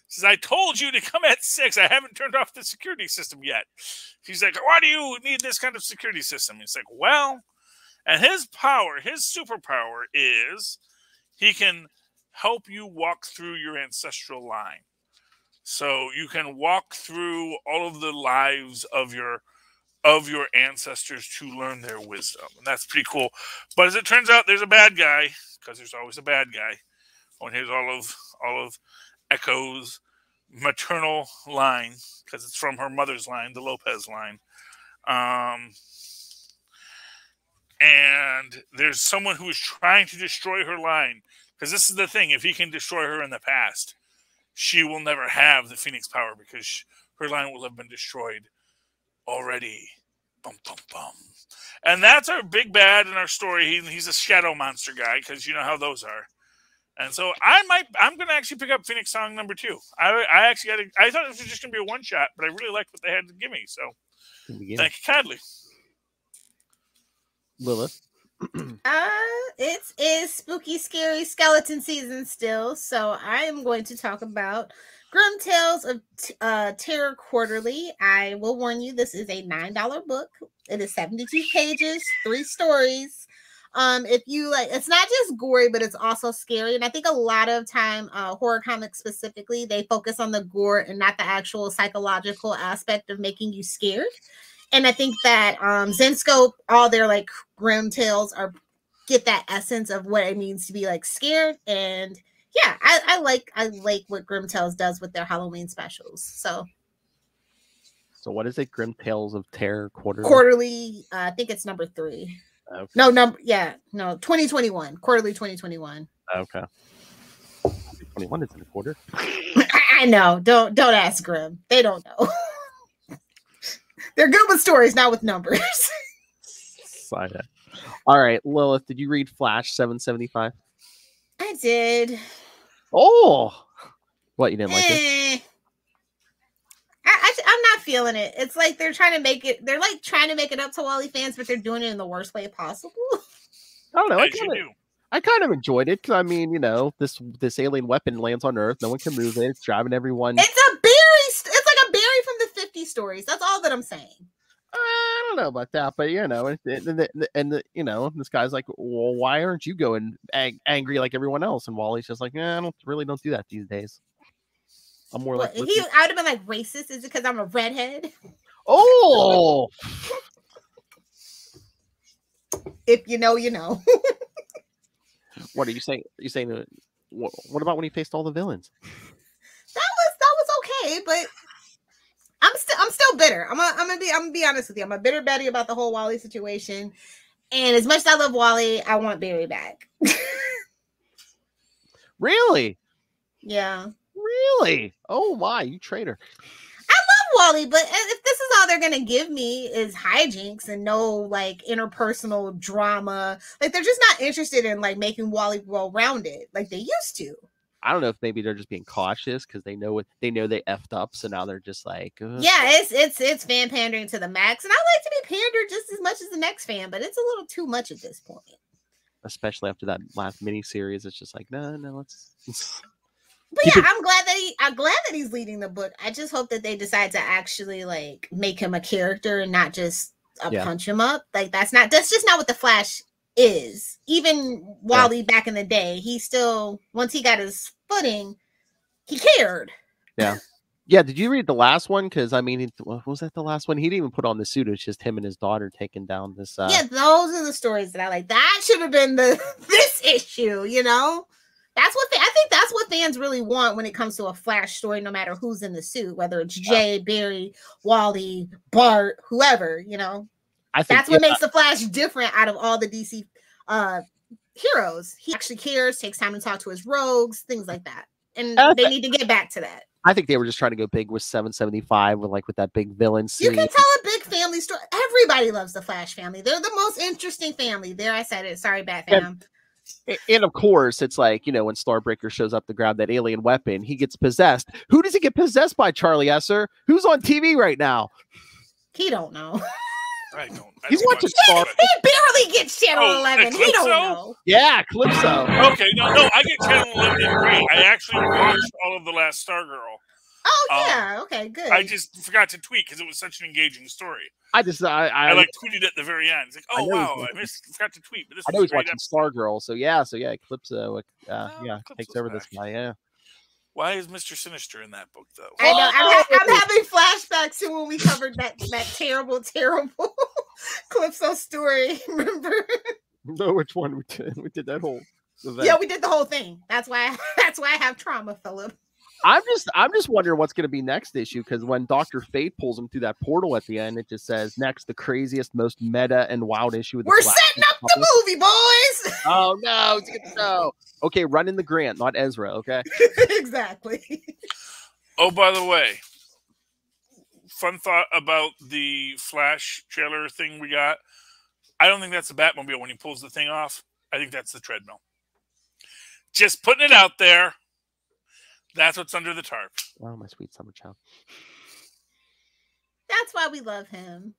Says, I told you to come at 6. I haven't turned off the security system yet. She's like, why do you need this kind of security system? He's like, well... And his superpower is he can help you walk through your ancestral line. So you can walk through all of the lives of your ancestors to learn their wisdom. And that's pretty cool. But as it turns out, there's a bad guy, because there's always a bad guy. Oh, and here's all of Echo's maternal line, because it's from her mother's line, the Lopez line. And there's someone who is trying to destroy her line. Because this is the thing. If he can destroy her in the past, she will never have the Phoenix power because her line will have been destroyed already. Bum, bum, bum. And that's our big bad in our story. He's a shadow monster guy because you know how those are. And so I'm going to actually pick up Phoenix Song number 2. I thought it was just going to be a one shot, but I really liked what they had to give me. So thank you kindly. Lilith. It is spooky, scary skeleton season still, so I am going to talk about Grim Tales of Terror Quarterly. I will warn you, this is a $9 book. It is 72 pages, 3 stories. If you like, it's not just gory, but it's also scary. And I think a lot of time, horror comics specifically, they focus on the gore and not the actual psychological aspect of making you scared. And I think that Zenscope, all their like grim tales get that essence of what it means to be like scared. And yeah, I like what Grim Tales does with their Halloween specials. So what is it? Grim Tales of Terror Quarterly? Quarterly, I think it's number 3. Okay. No, 2021. Quarterly 2021. Okay. 2021 is in a quarter. I know. Don't ask Grim. They don't know. They're good with stories, not with numbers. All right, Lilith, did you read Flash 775? I did. Oh, what, you didn't like it? I'm not feeling it. It's like they're trying to make it. They're like trying to make it up to Wally fans, but they're doing it in the worst way possible. I don't know. I kind of enjoyed it because I mean, you know, this alien weapon lands on Earth. No one can move it. It's driving everyone. It's like a Barry from the 50 stories. That's all that I'm saying. I don't know about that, but you know, you know, this guy's like, well, why aren't you going angry like everyone else? And Wally's just like, I don't do that these days. I'm more like, I would have been like racist. Is it because I'm a redhead? Oh, if you know, you know. What are you saying? You saying what about when he faced all the villains? That was okay, but I'm still I'm still bitter. I'm gonna be honest with you. I'm a bitter Betty about the whole Wally situation. And as much as I love Wally, I want Barry back. Really? Yeah. Really? Oh my, you traitor. Wally, but if this is all they're gonna give me is hijinks and no like interpersonal drama, like they're just not interested in like making Wally well-rounded like they used to. I don't know if maybe they're just being cautious because they know they effed up, so now they're just like, ugh. Yeah, it's fan pandering to the max, and I like to be pandered just as much as the next fan, but it's a little too much at this point. Especially after that last miniseries, it's just like, no, let's. But yeah, I'm glad that he's leading the book. I just hope that they decide to actually like make him a character and not just punch him up. Like that's just not what the Flash is. Even Wally back in the day, he still, once he got his footing, he cared. Yeah. Yeah, did you read the last one? Because I mean, was that the last one? He didn't even put on the suit. It's just him and his daughter taking down this. Yeah, those are the stories that I like. That should have been this issue. You know. I think that's what fans really want when it comes to a Flash story, no matter who's in the suit, whether it's Jay, Barry, Wally, Bart, whoever, you know. I think that's what makes the Flash different out of all the DC heroes. He actually cares, takes time to talk to his rogues, things like that. And they need to get back to that. I think they were just trying to go big with 775 with that big villain scene. You can tell a big family story. Everybody loves the Flash family. They're the most interesting family. There, I said it. Sorry, Batman. And of course, it's like, you know, when Starbreaker shows up to grab that alien weapon, he gets possessed. Who does he get possessed by, Charlie Esser? Who's on TV right now? He don't know. He's watching Star. He barely gets Channel 11. Eclipso? He don't know. Yeah, Calypso. Okay, no, I get Channel 11 and great. I actually watched all of The Last Stargirl. Oh yeah, okay, good. I just forgot to tweet because it was such an engaging story. I like tweeted at the very end. It's like, oh wow, forgot to tweet. But this I know he's watching Stargirl, so yeah, Eclipso, takes over this guy. Yeah. Why is Mr. Sinister in that book though? I know. I'm having flashbacks to when we covered that terrible Calypso story. Remember? No, which one we did? We did that whole event. Yeah, we did the whole thing. That's why I have trauma, Philip. I'm just wondering what's going to be next issue, because when Dr. Fate pulls him through that portal at the end, it just says next the craziest, most meta and wild issue. We're setting up the movie, boys. Oh no, no. Okay, run in the Grant, not Ezra. Okay, exactly. Oh, by the way, fun thought about the Flash trailer thing we got. I don't think that's the Batmobile when he pulls the thing off. I think that's the treadmill. Just putting it out there. That's what's under the tarp. Oh, my sweet summer child. That's why we love him.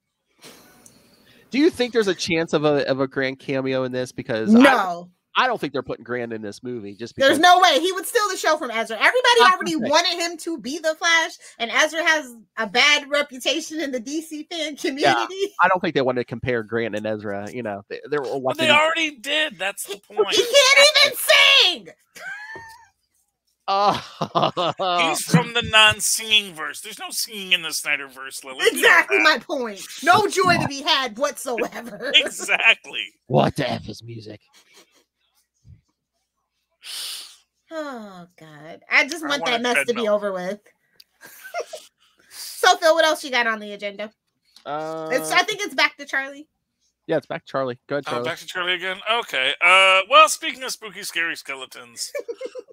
Do you think there's a chance of a Grant cameo in this? Because no, I don't think they're putting Grant in this movie. Just because there's no way he would steal the show from Ezra. Everybody already wanted him to be the Flash, and Ezra has a bad reputation in the DC fan community. Yeah, I don't think they want to compare Grant and Ezra. You know, they already did. That's the point. He can't even sing. He's from the non-singing verse. There's no singing in the Snyder verse, Lily. Exactly my point. No joy to be had whatsoever. Exactly. What the F is music? Oh God! I just want that mess to be over with. So Phil, what else you got on the agenda? I think it's back to Charlie. Yeah, it's back to Charlie. Go ahead, Charlie. Back to Charlie again? Okay. Well, speaking of spooky, scary skeletons,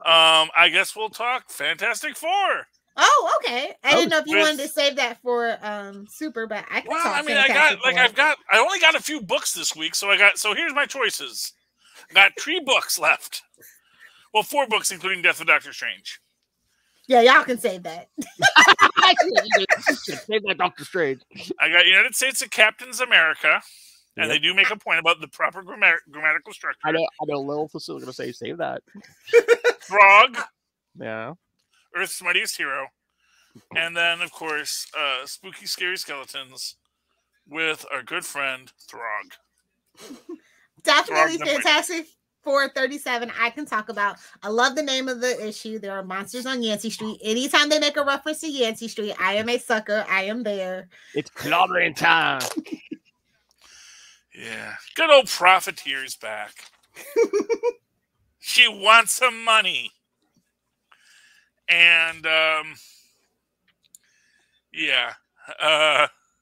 I guess we'll talk Fantastic Four. Oh, okay. I didn't know if you wanted to save that for Super, but I can talk Fantastic Four. I only got a few books this week, so here's my choices. I got 3 books left. Well, 4 books, including Death of Doctor Strange. Yeah, y'all can save that. Save that Doctor Strange. I got United States of Captains America. And they do make a point about the proper grammatical structure. I know Lilith was still going to say, save that. Frog. Yeah. Earth's Mightiest Hero. And then, of course, Spooky Scary Skeletons with our good friend, Throg. Definitely Fantastic Four 37. I can talk about. I love the name of the issue. There are monsters on Yancey Street. Anytime they make a reference to Yancey Street, I am a sucker. I am there. It's clobbering time. Yeah. Good old Profiteer's back. She wants some money. And, yeah.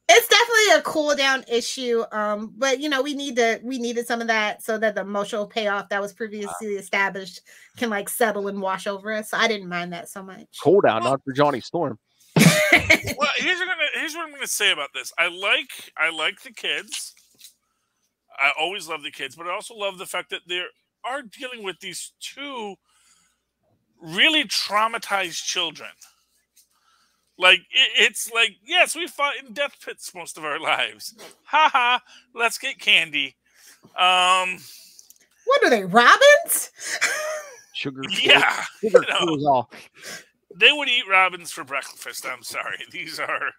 It's definitely a cool down issue. But we needed some of that so that the emotional payoff that was previously established can like settle and wash over us. So I didn't mind that so much. Cool down, not for Johnny Storm. Well, here's what I'm gonna say about this. I like the kids. I always love the kids, but I also love the fact that they are dealing with these two really traumatized children. Like it's like, yes, we fought in death pits most of our lives. Haha, let's get candy. What are they, robins? Sugar. Yeah, Sugar cools off. They would eat robins for breakfast. I'm sorry. These are,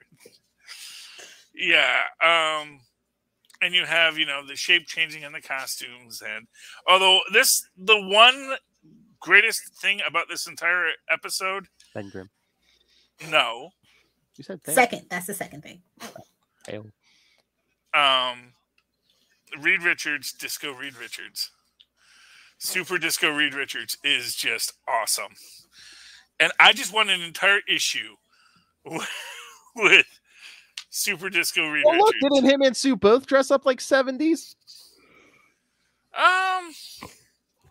yeah. And you have, the shape changing in the costumes. And although the one greatest thing about this entire episode. Ben Grimm. No. You said thing. Second. That's the second thing. Hail. Reed Richards, Disco Reed Richards. Super Disco Reed Richards is just awesome. And I just want an entire issue with Super Disco Reed Richards. Look, didn't him and Sue both dress up like 70s?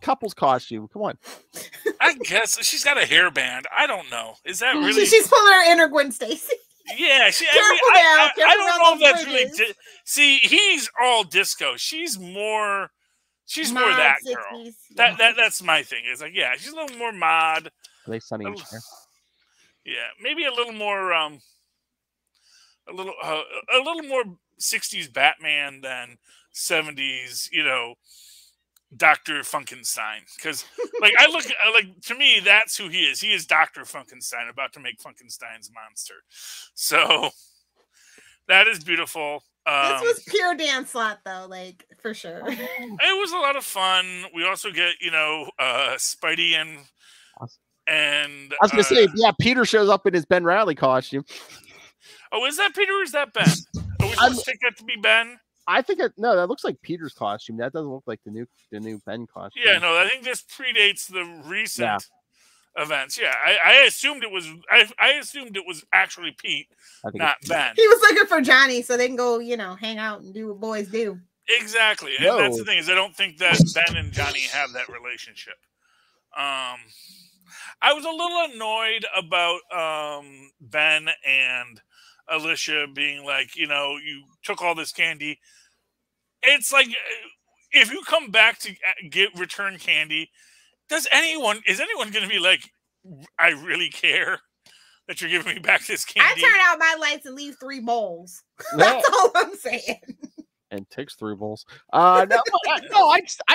Couple's costume. Come on. I guess she's got a hairband. I don't know. Is that really? She's pulling her inner Gwen Stacy. Yeah, I don't know if that's really. See, he's all disco. She's more that 60s, girl. Yeah. That's my thing. It's like, yeah, she's a little more mod. Are they Sunny and Cher? Yeah, maybe a little more a little more 60s Batman than 70s, Dr. Funkenstein. Because to me, that's who he is. He is Dr. Funkenstein, about to make Funkenstein's monster. So that is beautiful. This was pure Dan Slott, though, like, for sure. It was a lot of fun. We also get, Spidey and I was going to say, yeah, Peter shows up in his Ben Riley costume. Oh, is that Peter or is that Ben? Are we supposed to take that to be Ben? I think no, that looks like Peter's costume. That doesn't look like the new Ben costume. Yeah, no, I think this predates the recent events. Yeah, I assumed it was. I assumed it was actually Pete, not Ben. He was looking for Johnny so they can go, hang out and do what boys do. Exactly, and that's the thing is I don't think that Ben and Johnny have that relationship. I was a little annoyed about Ben and Alicia being like, you took all this candy. It's like, if you come back to return candy, is anyone going to be like, I really care that you're giving me back this candy? I turn out my lights and leave 3 bowls. That's all I'm saying. And takes 3 bowls. I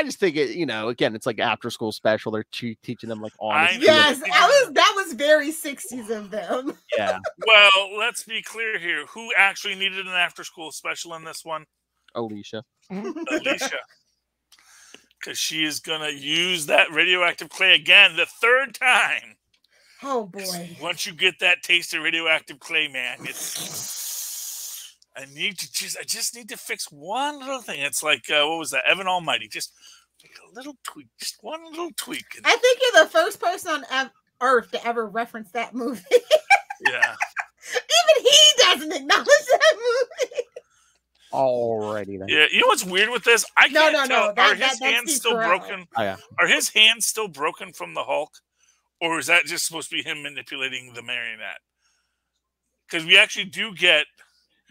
just think it, again, it's like after school special. They're teaching them like honesty. Yes, that was very 60s of them. Yeah. Well, let's be clear here. Who actually needed an after school special in this one? Alicia. Because she is gonna use that radioactive clay again, the 3rd time. Oh boy! Once you get that taste of radioactive clay, man, I just need to fix one little thing. It's like, what was that? Evan Almighty. Just make a little tweak. Just one little tweak. I think you're the first person on Earth to ever reference that movie. Yeah. Even he doesn't acknowledge that movie. Alrighty then. Yeah, you know what's weird with this? I can't tell. No. Are his hands still broken? Oh, yeah. Are his hands still broken from the Hulk? Or is that just supposed to be him manipulating the marionette? Because we actually do get...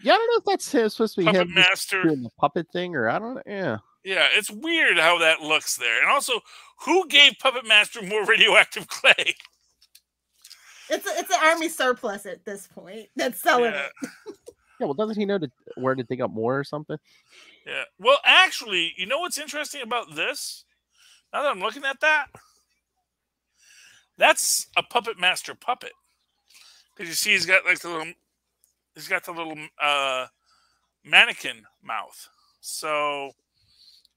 Yeah, I don't know if that's supposed to be Puppet him Master doing the puppet thing, or I don't know. Yeah. Yeah, it's weird how that looks there. And also, who gave Puppet Master more radioactive clay? It's an army surplus at this point that's selling it. Yeah, well, doesn't he know where to dig up more or something? Yeah. Well, actually, you know what's interesting about this? Now that I'm looking at that, that's a Puppet Master puppet. Because you see, he's got the little mannequin mouth. So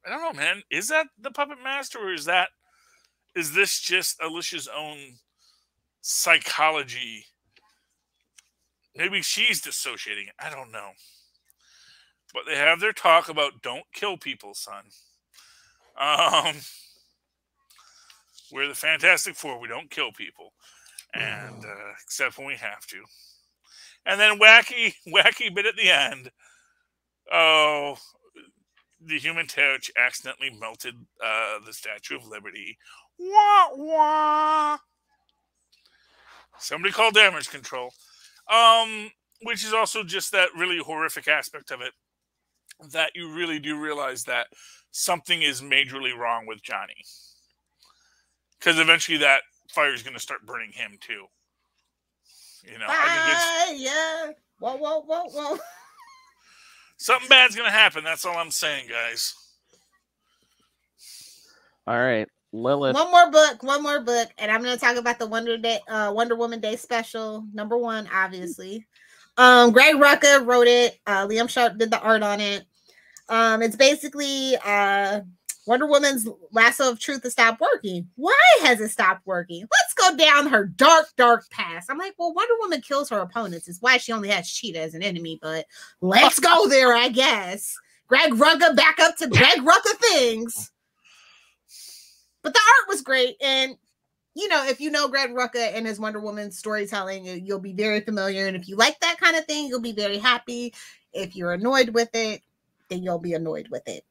I don't know, man. Is that the Puppet Master, or is this just Alicia's own psychology? Maybe she's dissociating it. I don't know. But they have their talk about don't kill people, son. We're the Fantastic Four. We don't kill people. And except when we have to. And then wacky bit at the end. Oh, the Human Torch accidentally melted the Statue of Liberty. Wah, wah. Somebody call damage control. Which is also just that really horrific aspect of it, that you really do realize that something is majorly wrong with Johnny. Because eventually that fire is going to start burning him too. You know, I think yeah. Whoa. Something bad's going to happen. That's all I'm saying, guys. All right, Lilith. One more book, and I'm going to talk about the Wonder Woman Day special, #1, obviously. Greg Rucka wrote it. Liam Sharp did the art on it. It's basically Wonder Woman's lasso of truth has stopped working. Why has it stopped working? Let's go down her dark past. I'm like, well, Wonder Woman kills her opponents. It's why she only has Cheetah as an enemy, but let's go there, I guess. Greg Rucka back up to Greg Rucka things. But the art was great, and you know, if you know Greg Rucka and his Wonder Woman storytelling, you'll be very familiar. And if you like that kind of thing, you'll be very happy. If you're annoyed with it, then you'll be annoyed with it.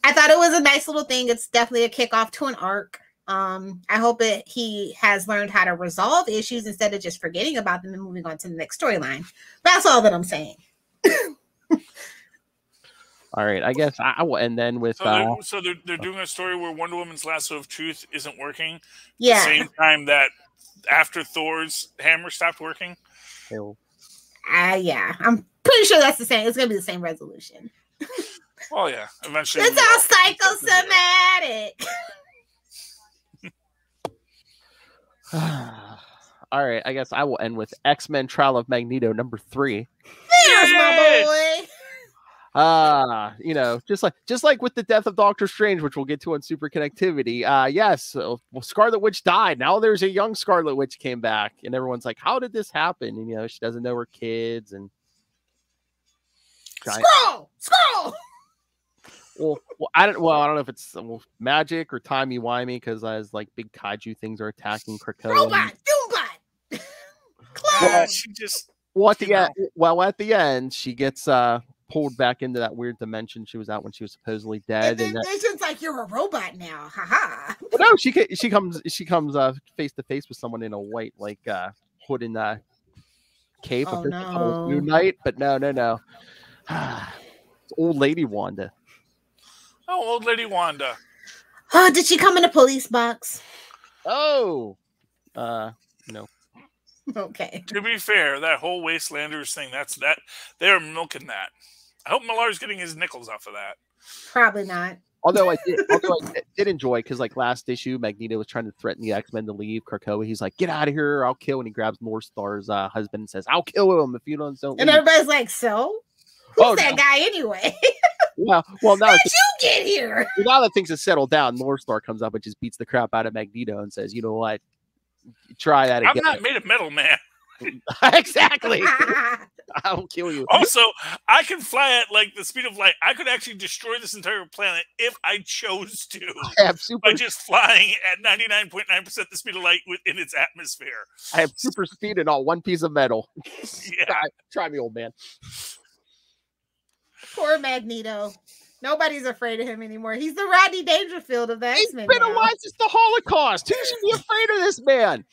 I thought it was a nice little thing. It's definitely a kickoff to an arc. I hope he has learned how to resolve issues instead of just forgetting about them and moving on to the next storyline. That's all that I'm saying. All right, I guess I will end then with. So they're doing a story where Wonder Woman's lasso of truth isn't working. Yeah. At the same time that after Thor's hammer stopped working. Yeah, I'm pretty sure that's the same. It's gonna be the same resolution. Oh yeah, eventually. It's all psychosomatic. All right, I guess I will end with X-Men Trial of Magneto #3. There's my boy. You know, just like with the death of Doctor Strange, which we'll get to on Super Connectivity. Yes, well, Scarlet Witch died. Now there's a young Scarlet Witch came back, and everyone's like, "How did this happen?" And you know, she doesn't know her kids and. Scroll. Well, I don't know if it's magic or timey-wimey because as like big kaiju things are attacking Krakoa. Robot, Doombot. Well, she just. Well, at the end, she gets pulled back into that weird dimension she was out when she was supposedly dead. And Vision's like, you're a robot now. Haha. No, she comes face to face with someone in a white hood and cape. Oh, no. New Knight, but no. It's old lady Wanda. Oh, old lady Wanda. Oh, did she come in a police box? Oh, no. Okay. To be fair, that whole Wastelanders thing, that they're milking that. I hope Millar's getting his nickels off of that. Probably not. Although I did enjoy, because like last issue, Magneto was trying to threaten the X-Men to leave Krakoa. He's like, "Get out of here! I'll kill." And he grabs North Star's husband and says, "I'll kill him if you don't." And leave. everybody's like, "So, who's that guy anyway?" Well, now how'd you get here? Now that things have settled down, North Star comes up and just beats the crap out of Magneto and says, "You know what? Try that again." I'm not made of metal, man. Exactly. I'll kill you. Also, I can fly at like the speed of light. I could actually destroy this entire planet if I chose to. I have by just flying at 99.9% the speed of light within its atmosphere. I have super speed and all one piece of metal. Yeah. Try me, old man. Poor Magneto. Nobody's afraid of him anymore. He's the Rodney Dangerfield of the X-Men. He's been alive since the Holocaust. Who should be afraid of this man?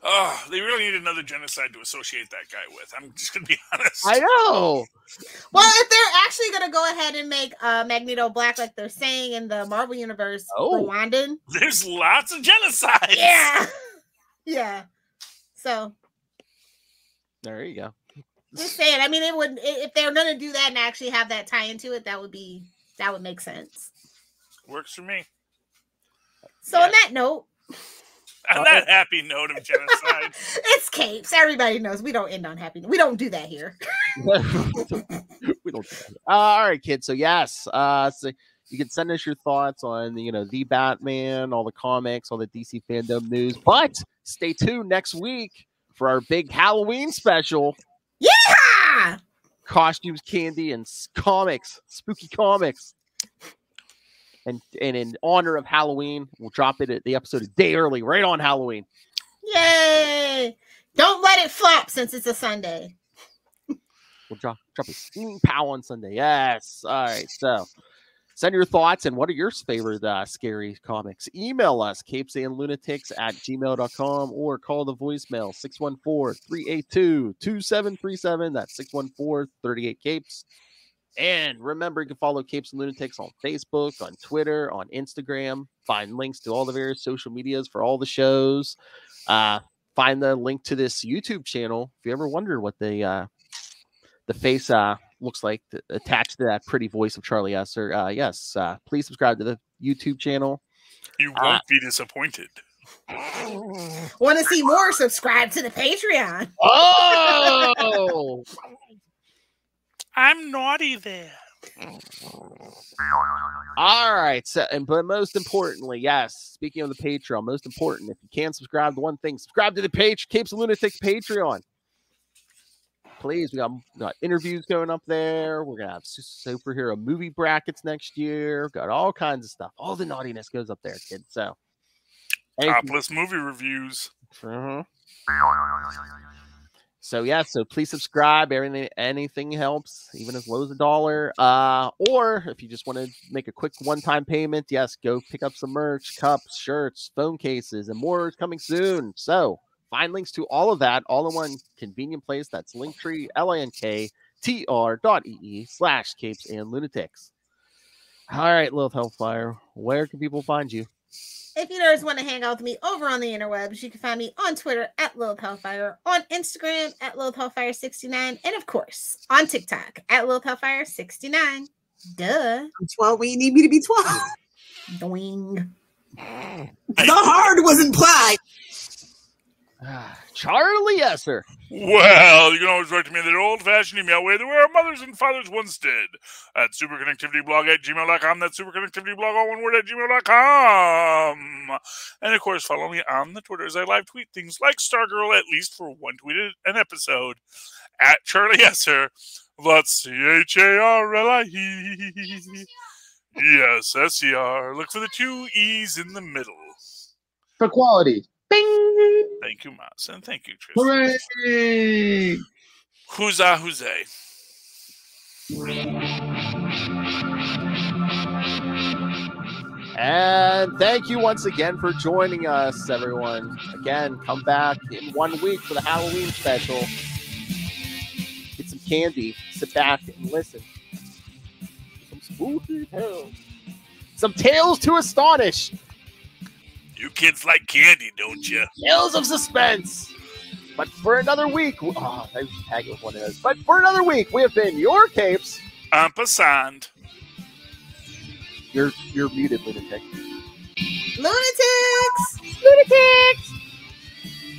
Oh, they really need another genocide to associate that guy with. I'm just going to be honest. I know. Well, if they're actually going to go ahead and make Magneto black like they're saying in the Marvel Universe, Rwandan. There's lots of genocides. Yeah. Yeah. So. There you go. Just saying. I mean, it would, if they're going to do that and actually have that tie into it, that would make sense. Works for me. So on that note. On that happy note of genocide. It's capes. Everybody knows we don't end on happy. We don't do that here. We don't do that. All right, kids. So yes, so you can send us your thoughts on the Batman, all the comics, all the DC fandom news. But stay tuned next week for our big Halloween special. Yeah! Costumes, candy, and comics, spooky comics. And in honor of Halloween, we'll drop it at the episode a day early, right on Halloween. Yay! Don't let it flop since it's a Sunday. We'll drop a steaming pow on Sunday. Yes. All right. So send your thoughts and what are your favorite scary comics? Email us, capesandlunatics@gmail.com, or call the voicemail 614-382-2737. That's 614-38-CAPES. And remember, you can follow Capes and Lunatics on Facebook, on Twitter, on Instagram. Find links to all the various social medias for all the shows. Find the link to this YouTube channel if you ever wonder what the face looks like attached to that pretty voice of Charlie Esser. Yes, please subscribe to the YouTube channel. You won't be disappointed. Want to see more? Subscribe to the Patreon. Oh! I'm naughty there. All right. So, but most importantly, yes, speaking of the Patreon, most important, if you can subscribe to one thing, subscribe to the Capes and Lunatics Patreon. Please, we got interviews going up there. We're going to have superhero movie brackets next year. Got all kinds of stuff. All the naughtiness goes up there, kids. So, topless movie reviews. So yeah, so please subscribe. Anything helps, even as low as $1. Or if you just want to make a quick one-time payment, yes, go pick up some merch, cups, shirts, phone cases, and more is coming soon. So find links to all of that all in one convenient place. That's Linktree, linktr.ee/capesandlunatics. All right, Lilith Hellfire, where can people find you? If you guys want to hang out with me over on the interwebs, you can find me on Twitter at Lilith Hellfire, on Instagram at Lilith Hellfire69, and of course on TikTok at Lilith Hellfire69. Duh. I'm 12 when you need me to be 12. Doing. The hard was implied. Charlie Esser. Well, you can always write to me in the old-fashioned email way the way our mothers and fathers once did at superconnectivityblog@gmail.com. That's superconnectivityblog, all one word, at gmail.com. And, of course, follow me on the Twitters. I live tweet things like Stargirl, at least for one tweet an episode, at Charlie Esser. That's CHARLIE. Yes, SER. Look for the 2 E's in the middle. For quality. Bing! Thank you, Mouse, and thank you, Tristan. Hooray! Huzzah, huzzah. And thank you once again for joining us, everyone. Again, come back in 1 week for the Halloween special. Get some candy, sit back and listen. Some spooky tales. Some tales to astonish. You kids like candy, don't you? Tales of suspense. But for another week, I was tagging with one of those. But for another week, we have been your Capes. Ampersand. You're muted, Lunatic. Lunatics! Lunatics!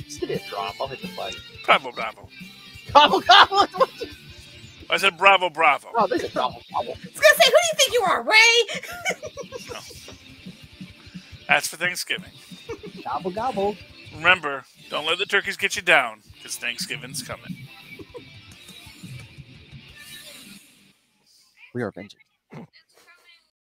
Just give me a drop. I'll hit the button. Bravo, bravo. Gobble, gobble. I said bravo, bravo. Oh, they said gobble, gobble. I was going to say, who do you think you are, Ray? No. That's for Thanksgiving. Gobble, gobble. Remember, don't let the turkeys get you down, because Thanksgiving's coming. We are vengeance.